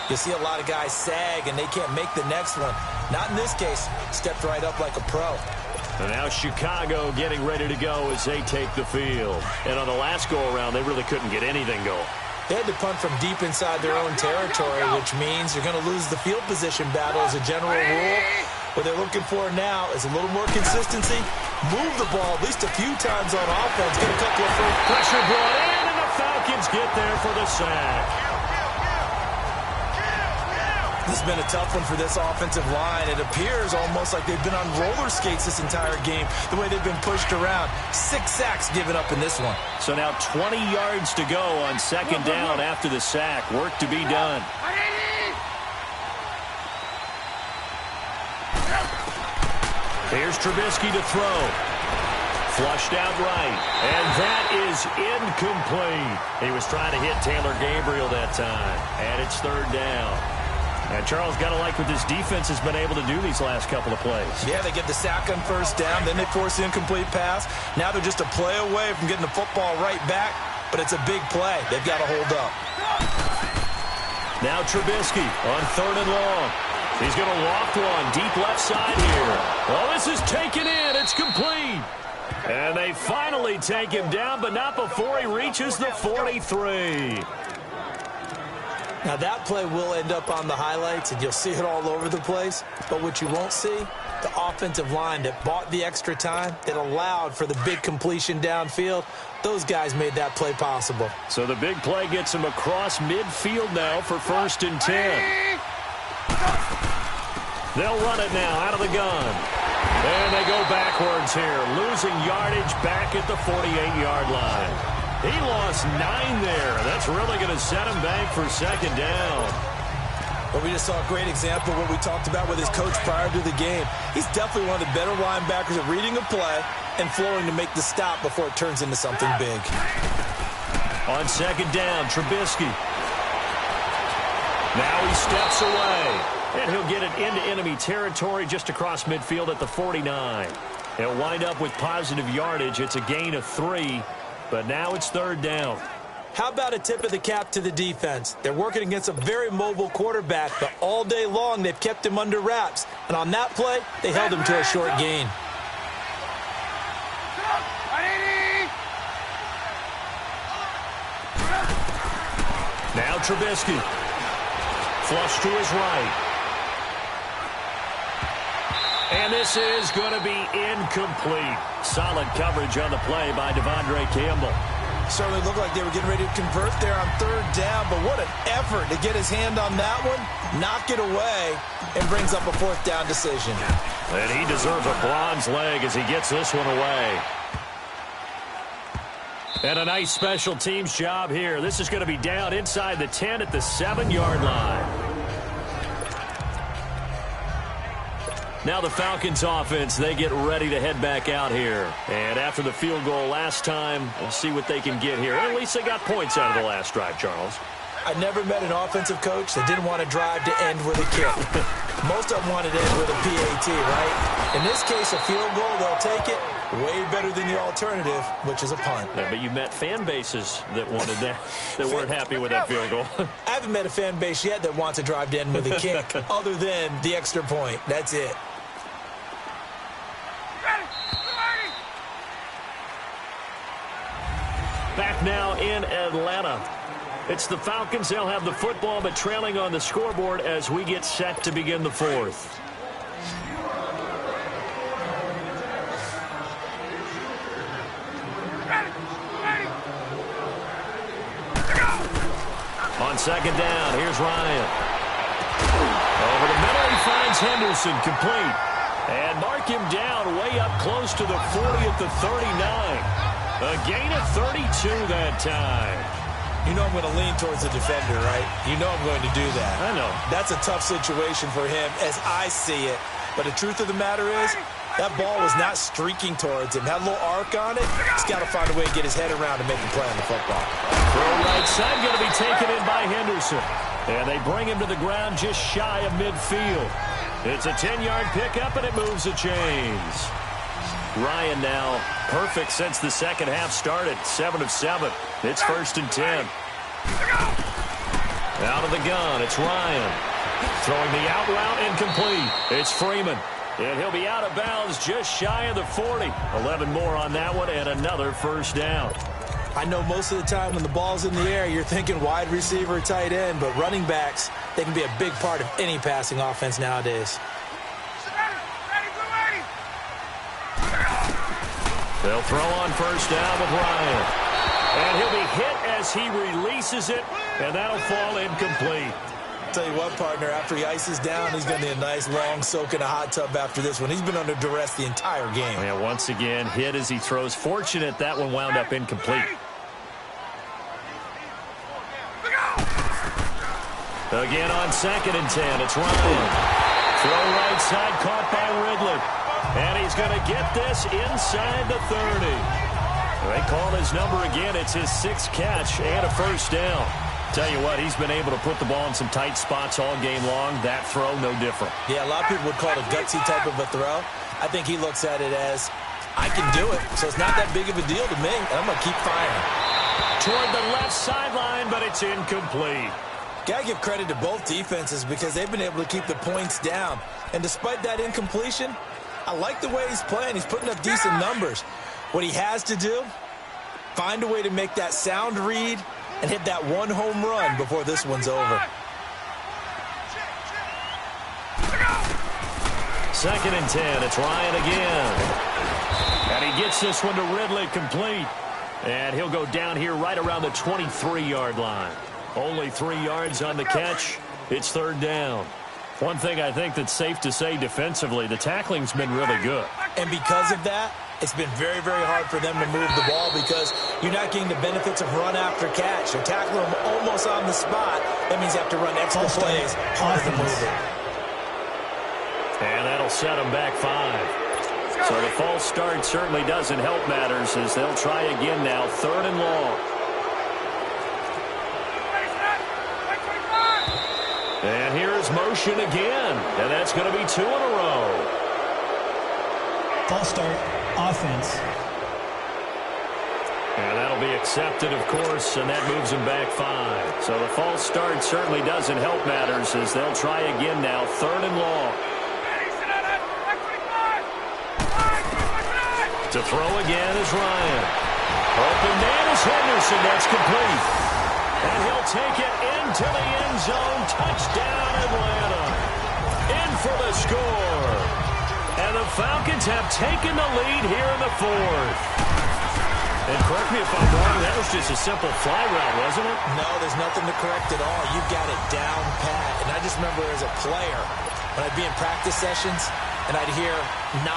You see a lot of guys sag, and they can't make the next one. Not in this case. Stepped right up like a pro. And now Chicago getting ready to go as they take the field. And on the last go-around, they really couldn't get anything going. They had to punt from deep inside their own territory, which means you're going to lose the field position battle as a general rule. What they're looking for now is a little more consistency. Move the ball at least a few times on offense. Get a couple of first. Pressure brought in, and the Falcons get there for the sack. This has been a tough one for this offensive line. It appears almost like they've been on roller skates this entire game, the way they've been pushed around. 6 sacks given up in this one. So now 20 yards to go on second down after the sack. Work to be done. Here's Trubisky to throw. Flushed out right. And that is incomplete. He was trying to hit Taylor Gabriel that time. And it's third down. And Charles, got to like what this defense has been able to do these last couple of plays. Yeah, they get the sack on first down. Then they force the incomplete pass. Now they're just a play away from getting the football right back. But it's a big play. They've got to hold up. Now Trubisky on third and long. He's going to loft one deep left side here. Well, this is taken in. It's complete. And they finally take him down, but not before he reaches the 43. Now, that play will end up on the highlights, and you'll see it all over the place. But what you won't see, the offensive line that bought the extra time, that allowed for the big completion downfield, those guys made that play possible. So the big play gets him across midfield now for 1st and 10. They'll run it now out of the gun. And they go backwards here, losing yardage back at the 48-yard line. He lost 9 there. That's really going to set him back for second down. Well, we just saw a great example of what we talked about with his coach prior to the game. He's definitely one of the better linebackers at reading a play and flowing to make the stop before it turns into something big. On second down, Trubisky. Now he steps away. And he'll get it into enemy territory just across midfield at the 49. He'll wind up with positive yardage. It's a gain of 3. But now it's third down. How about a tip of the cap to the defense? They're working against a very mobile quarterback, but all day long they've kept him under wraps. And on that play, they held him to a short gain. Now Trubisky. Flush to his right. And this is going to be incomplete. Solid coverage on the play by Devondre Campbell. Certainly looked like they were getting ready to convert there on third down, but what an effort to get his hand on that one, knock it away, and brings up a 4th down decision. And he deserves a bronze leg as he gets this one away. And a nice special teams job here. This is going to be down inside the 10 at the 7-yard line. Now the Falcons offense, they get ready to head back out here. And after the field goal last time, we'll see what they can get here. At least they got points out of the last drive, Charles. I never met an offensive coach that didn't want to drive to end with a kick. Most of them wanted to end with a PAT, right? In this case, a field goal, they'll take it. Way better than the alternative, which is a punt. Yeah, but you met fan bases that wanted that, that weren't happy with that field goal. I haven't met a fan base yet that wants to drive to end with a kick, other than the extra point. That's it. Back now in Atlanta. It's the Falcons. They'll have the football, but trailing on the scoreboard as we get set to begin the 4th. On second down, here's Ryan. Over the middle, he finds Henderson, complete. And mark him down way up close to the 40 at the 39. A gain of 32 that time. You know I'm going to lean towards the defender, right? You know I'm going to do that. I know. That's a tough situation for him as I see it. But the truth of the matter is, that ball was not streaking towards him. Had a little arc on it. He's got to find a way to get his head around and make a play on the football. Throw right side going to be taken in by Henderson. And they bring him to the ground just shy of midfield. It's a 10-yard pickup, and it moves the chains. Ryan now perfect since the second half started. 7 of 7. It's 1st and 10. Out of the gun, it's Ryan. Throwing the out route incomplete. It's Freeman. And he'll be out of bounds just shy of the 40. 11 more on that one and another first down. I know most of the time when the ball's in the air, you're thinking wide receiver, tight end, but running backs, they can be a big part of any passing offense nowadays. They'll throw on first down with Ryan. And he'll be hit as he releases it, and that'll fall incomplete. Tell you what, partner, after he ices down, he's going to need a nice long soak in a hot tub after this one. He's been under duress the entire game. Yeah, once again, hit as he throws. Fortunate that one wound up incomplete. Again on 2nd and 10, it's Ryan. Throw right side, caught by Ridley. And he's going to get this inside the 30. They call his number again. It's his 6th catch and a first down. Tell you what, he's been able to put the ball in some tight spots all game long. That throw, no different. Yeah, a lot of people would call it a gutsy type of a throw. I think he looks at it as, I can do it, so it's not that big of a deal to me, and I'm going to keep firing. Toward the left sideline, but it's incomplete. Got to give credit to both defenses because they've been able to keep the points down. And despite that incompletion, I like the way he's playing. He's putting up decent numbers. What he has to do, find a way to make that sound read and hit that one home run before this one's over. 2nd and 10, it's Ryan again. And he gets this one to Ridley complete. And he'll go down here right around the 23-yard line. Only 3 yards on the catch. It's 3rd down. One thing I think that's safe to say defensively, the tackling's been really good. And because of that, it's been very, very hard for them to move the ball because you're not getting the benefits of run after catch. You're tackling them almost on the spot. That means you have to run extra plays harder to move it. And that'll set them back 5. So the false start certainly doesn't help matters as they'll try again now, 3rd and long. And here's motion again, and that's going to be 2 in a row. False start, offense. And that'll be accepted, of course, and that moves him back 5. So the false start certainly doesn't help matters as they'll try again now, 3rd and long. To throw again is Ryan. Open man is Henderson. That's complete. And he'll take it into the end zone. Touchdown, Atlanta. In for the score. And the Falcons have taken the lead here in the 4th. And correct me if I'm wrong, that was just a simple fly route, wasn't it? No, there's nothing to correct at all. You've got it down pat. And I just remember as a player, when I'd be in practice sessions, and I'd hear 9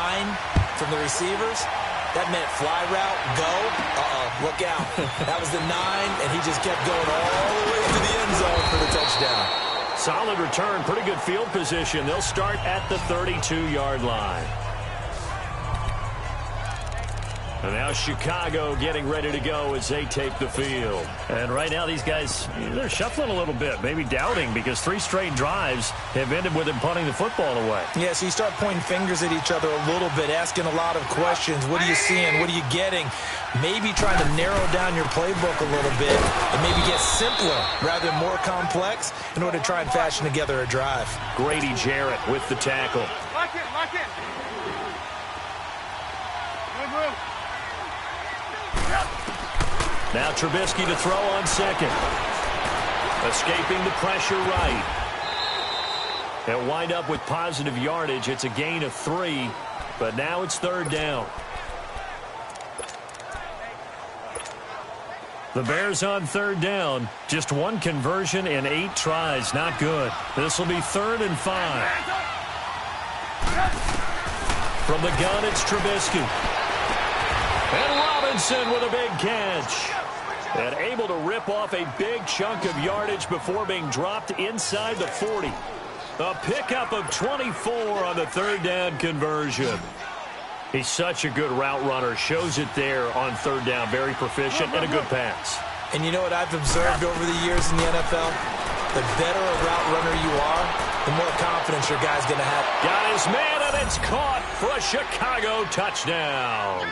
from the receivers, that meant fly route, go, look out. That was the 9, and he just kept going all the way to the end zone for the touchdown. Solid return, pretty good field position. They'll start at the 32-yard line. And now Chicago getting ready to go as they take the field. And right now these guys, they're shuffling a little bit, maybe doubting because 3 straight drives have ended with them punting the football away. Yeah, so you start pointing fingers at each other a little bit, asking a lot of questions. What are you seeing? What are you getting? Maybe trying to narrow down your playbook a little bit and maybe get simpler rather than more complex in order to try and fashion together a drive. Grady Jarrett with the tackle. Lock in, lock in. Move. Now Trubisky to throw on 2nd. Escaping the pressure right. They'll wind up with positive yardage. It's a gain of 3, but now it's 3rd down. The Bears on 3rd down. Just 1 conversion in 8 tries. Not good. This will be 3rd and 5. From the gun, it's Trubisky. And Robinson with a big catch. And able to rip off a big chunk of yardage before being dropped inside the 40. A pickup of 24 on the 3rd down conversion. He's such a good route runner. Shows it there on 3rd down. Very proficient and a good pass. And you know what I've observed over the years in the NFL? The better a route runner you are, the more confidence your guy's going to have. Got his man, and it's caught for a Chicago touchdown.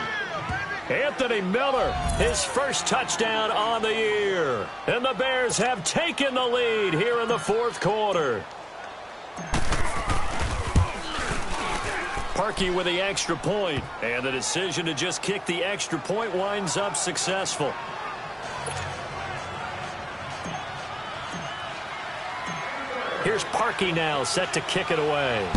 Anthony Miller, his first touchdown on the year. And the Bears have taken the lead here in the fourth quarter. Parkey with the extra point, and the decision to just kick the extra point winds up successful. Here's Parkey now, set to kick it away.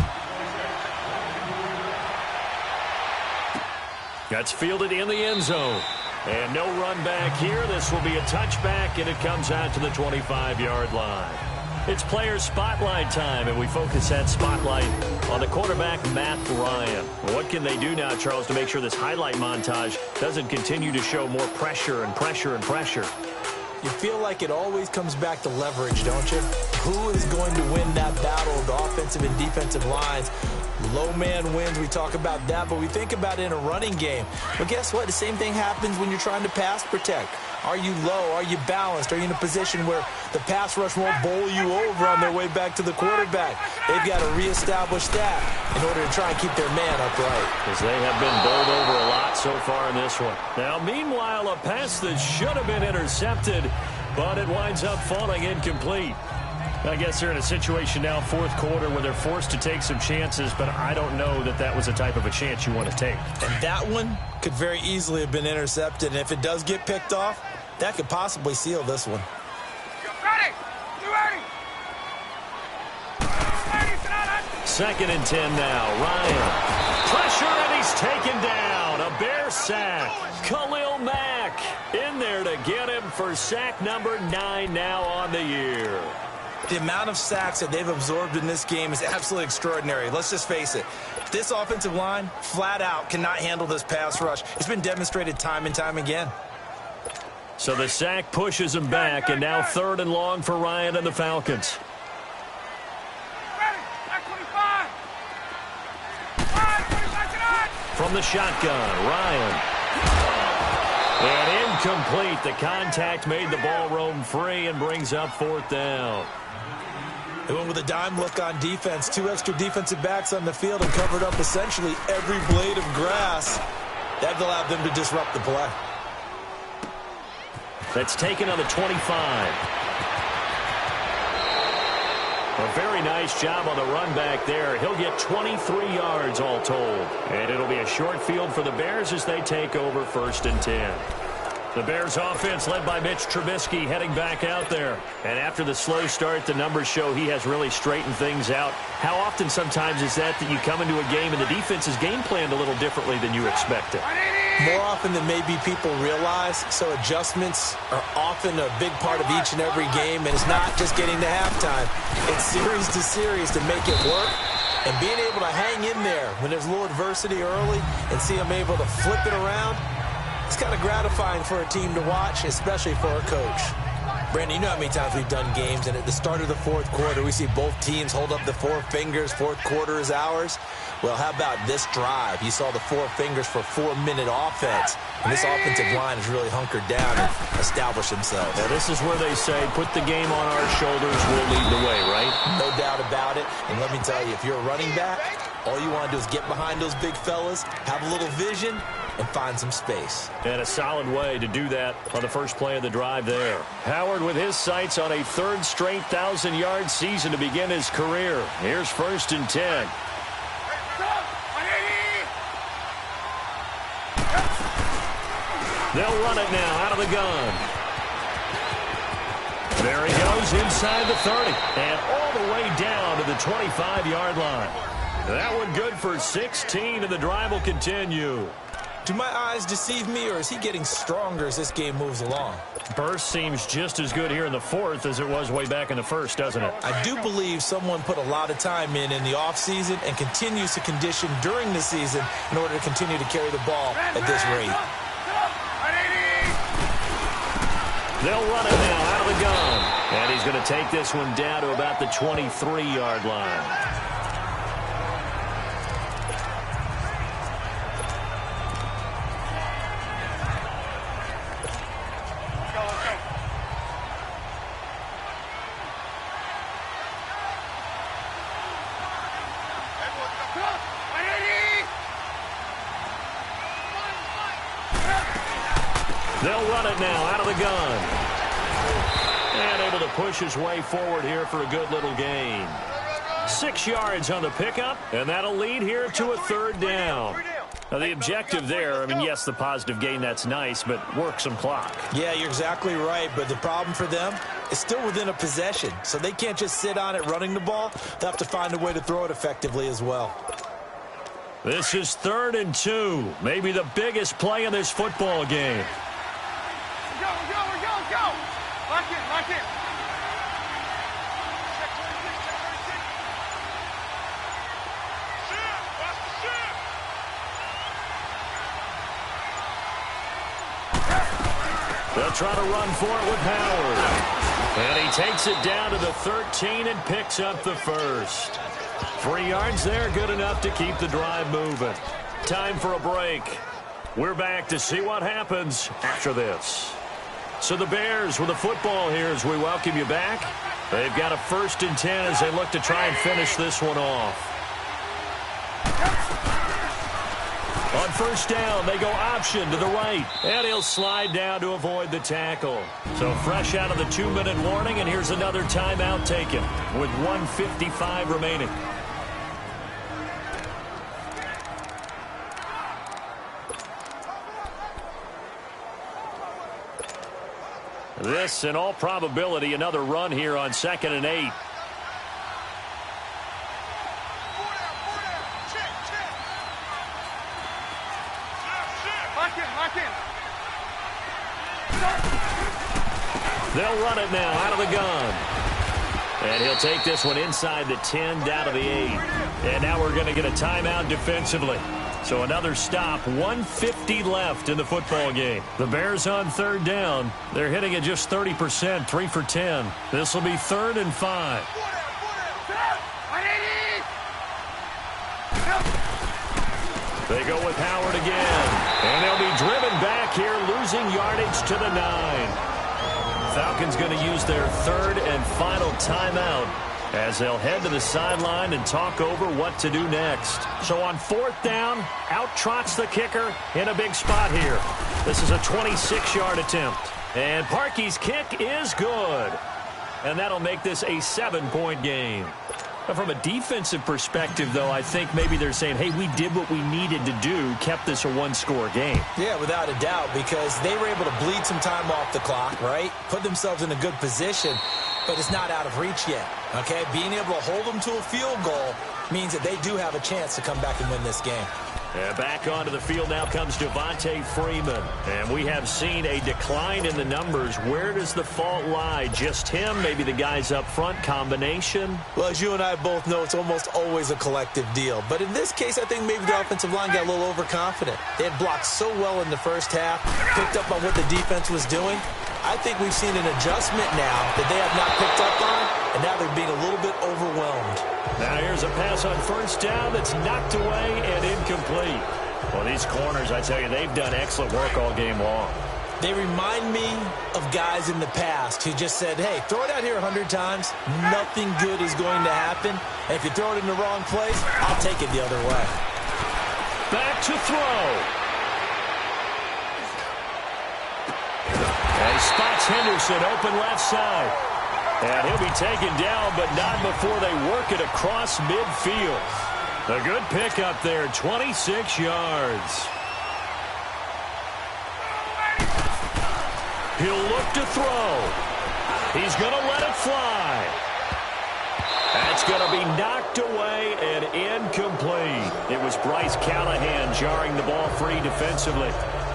That's fielded in the end zone. And no run back here. This will be a touchback, and it comes out to the 25-yard line. It's player spotlight time, and we focus that spotlight on the quarterback, Matt Ryan. What can they do now, Charles, to make sure this highlight montage doesn't continue to show more pressure and pressure and pressure? You feel like it always comes back to leverage, don't you? Who is going to win that battle of the offensive and defensive lines? Low man wins, we talk about that, but we think about it in a running game. But guess what? The same thing happens when you're trying to pass protect. Are you low? Are you balanced? Are you in a position where the pass rush won't bowl you over on their way back to the quarterback? They've got to reestablish that in order to try and keep their man upright. Because they have been bowled over a lot so far in this one. Now, meanwhile, a pass that should have been intercepted, but it winds up falling incomplete. I guess they're in a situation now, fourth quarter, where they're forced to take some chances, but I don't know that that was the type of a chance you want to take. And that one could very easily have been intercepted, and if it does get picked off, that could possibly seal this one. Ready! You ready? 2nd and 10 now. Ryan. Pressure, and he's taken down. A Bear sack. Khalil Mack in there to get him for sack number 9 now on the year. The amount of sacks that they've absorbed in this game is absolutely extraordinary. Let's just face it. This offensive line, flat out, cannot handle this pass rush. It's been demonstrated time and time again. So the sack pushes him back, and now 3rd and long for Ryan and the Falcons. Ready! Back 25! 5, 25, From the shotgun, Ryan. And incomplete. The contact made the ball roam free and brings up 4th down. They went with a dime look on defense. 2 extra defensive backs on the field and covered up essentially every blade of grass. That allowed them to disrupt the play. That's taken on the 25. A very nice job on the run back there. He'll get 23 yards all told. And it'll be a short field for the Bears as they take over 1st and 10. The Bears offense led by Mitch Trubisky heading back out there. And after the slow start, the numbers show he has really straightened things out. How often sometimes is that you come into a game and the defense is game planned a little differently than you expected? More often than maybe people realize, so adjustments are often a big part of each and every game, and it's not just getting to halftime. It's series to series to make it work, and being able to hang in there when there's a little adversity early and see them able to flip it around, it's kind of gratifying for a team to watch, especially for a coach. Brandon, you know how many times we've done games, and at the start of the fourth quarter, we see both teams hold up the 4 fingers, fourth quarter is ours. Well, how about this drive? You saw the 4 fingers for 4-minute offense, and this offensive line has really hunkered down and established themselves. Now, this is where they say, put the game on our shoulders, we'll lead the way, right? No doubt about it, and let me tell you, if you're a running back, all you want to do is get behind those big fellas, have a little vision, and find some space. And a solid way to do that on the first play of the drive there. Howard with his sights on a 3rd straight 1,000-yard season to begin his career. Here's 1st and 10. They'll run it now out of the gun. There he goes inside the 30 and all the way down to the 25-yard line. That one good for 16, and the drive will continue. Do my eyes deceive me, or is he getting stronger as this game moves along? Burst seems just as good here in the 4th as it was way back in the 1st, doesn't it? I do believe someone put a lot of time in the offseason and continues to condition during the season in order to continue to carry the ball at this rate. They'll run it now out of the gun. And he's going to take this one down to about the 23-yard line. They'll run it now out of the gun. And able to push his way forward here for a good little gain. 6 yards on the pickup, and that'll lead here to a 3rd down. Now, the objective there, I mean, yes, the positive gain, that's nice, but work some clock. Yeah, you're exactly right, but the problem for them is still within a possession, so they can't just sit on it running the ball. They'll have to find a way to throw it effectively as well. This is 3rd and 2, maybe the biggest play in this football game. Go. Lock in. They'll try to run for it with Howard. And he takes it down to the 13 and picks up the 1st. 3 yards there, good enough to keep the drive moving. Time for a break. We're back to see what happens after this. So the Bears with the football here as we welcome you back. They've got a 1st and 10 as they look to try and finish this one off. On 1st down, they go option to the right. And he'll slide down to avoid the tackle. So fresh out of the 2-minute warning, and here's another timeout taken with 1:55 remaining. This, in all probability, another run here on 2nd and 8. Lock in. They'll run it now out of the gun. And he'll take this one inside the 10, down to the 8. And now we're going to get a timeout defensively. So another stop, 1:50 left in the football game. The Bears on 3rd down. They're hitting at just 30%, 3 for 10. This will be 3rd and 5. They go with Howard again. And they'll be driven back here, losing yardage to the 9. Falcons going to use their 3rd and final timeout as they'll head to the sideline and talk over what to do next. So on 4th down, out trots the kicker in a big spot here. This is a 26-yard attempt. And Parkey's kick is good. And that'll make this a 7-point game. Now, from a defensive perspective, though, I think maybe they're saying, hey, we did what we needed to do, kept this a 1-score game. Yeah, without a doubt, because they were able to bleed some time off the clock, right? Put themselves in a good position, but it's not out of reach yet, okay? Being able to hold them to a field goal means that they do have a chance to come back and win this game. And back onto the field now comes Devontae Freeman. And we have seen a decline in the numbers. Where does the fault lie? Just him? Maybe the guys up front? Combination? Well, as you and I both know, it's almost always a collective deal. But in this case, I think maybe the offensive line got a little overconfident. They had blocked so well in the first half, picked up on what the defense was doing. I think we've seen an adjustment now that they have not picked up on, and now they're being a little bit overwhelmed. Now here's a pass on 1st down that's knocked away and incomplete. Well, these corners, I tell you, they've done excellent work all game long. They remind me of guys in the past who just said, hey, throw it out here 100 times. Nothing good is going to happen. And if you throw it in the wrong place, I'll take it the other way. Back to throw. And he spots Henderson open left side. And he'll be taken down, but not before they work it across midfield. A good pickup there, 26 yards. He'll look to throw. He's going to let it fly. That's going to be knocked away and incomplete. It was Bryce Callahan jarring the ball free defensively.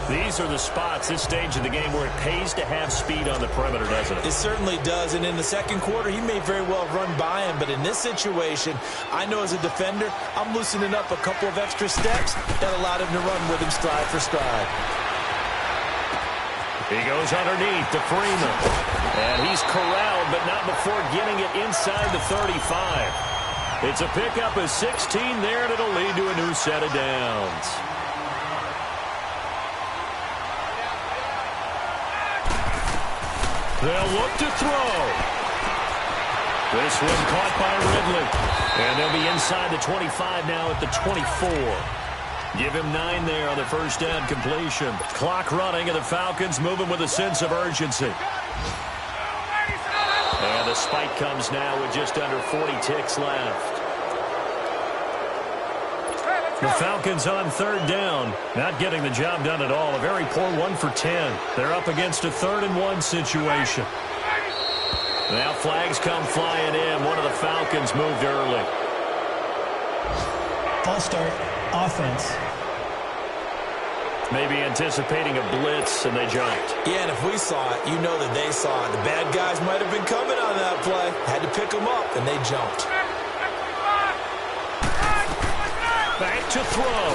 These are the spots, this stage of the game, where it pays to have speed on the perimeter, doesn't it? It certainly does, and in the second quarter, he may very well run by him, but in this situation, I know as a defender, I'm loosening up a couple of extra steps that allowed him to run with him stride for stride. He goes underneath to Freeman, and he's corralled, but not before getting it inside the 35. It's a pickup of 16 there, and it'll lead to a new set of downs. They'll look to throw. This one caught by Ridley. And they'll be inside the 25 now at the 24. Give him 9 there on the first down completion. Clock running, and the Falcons moving with a sense of urgency. And the spike comes now with just under 40 ticks left. The Falcons on third down, not getting the job done at all. A very poor 1 for 10. They're up against a 3rd and 1 situation. Now flags come flying in. One of the Falcons moved early. False start, offense. Maybe anticipating a blitz, and they jumped. Yeah, and if we saw it, you know that they saw it. The bad guys might have been coming on that play. Had to pick them up, and they jumped. Back to throw.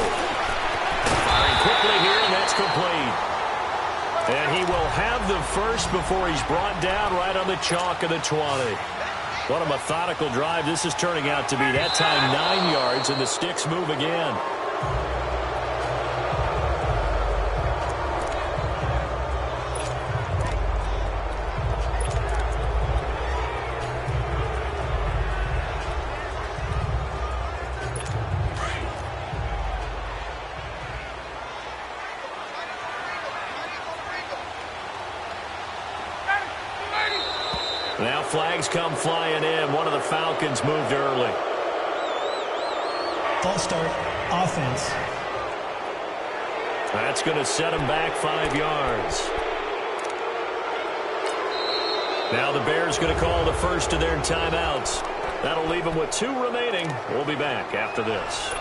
Firing quickly here, and that's complete. And he will have the first before he's brought down right on the chalk of the 20. What a methodical drive this is turning out to be. That time 9 yards, and the sticks move again. Now flags come flying in. One of the Falcons moved early. False start, offense. That's going to set him back 5 yards. Now the Bears going to call the first of their timeouts. That'll leave them with 2 remaining. We'll be back after this.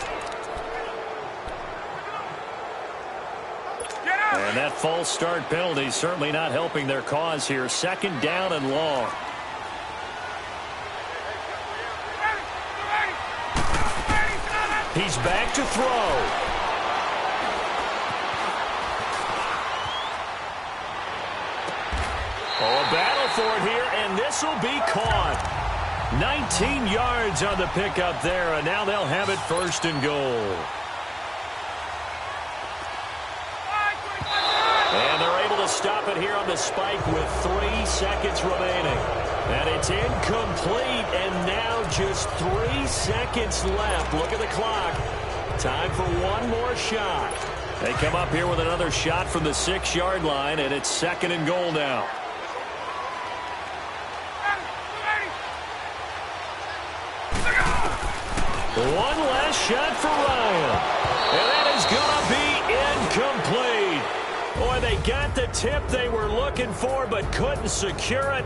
And that false start penalty certainly not helping their cause here. 2nd down and long. He's back to throw. Oh, a battle for it here, and this will be caught. 19 yards on the pickup there, and now they'll have it 1st and goal. And they're able to stop it here on the spike with 3 seconds remaining. And it's incomplete, and now just 3 seconds left. Look at the clock. Time for one more shot. They come up here with another shot from the 6-yard line, and it's 2nd and goal now. One last shot for Ryan. And that is going to be incomplete. Boy, they got the tip they were looking for, but couldn't secure it.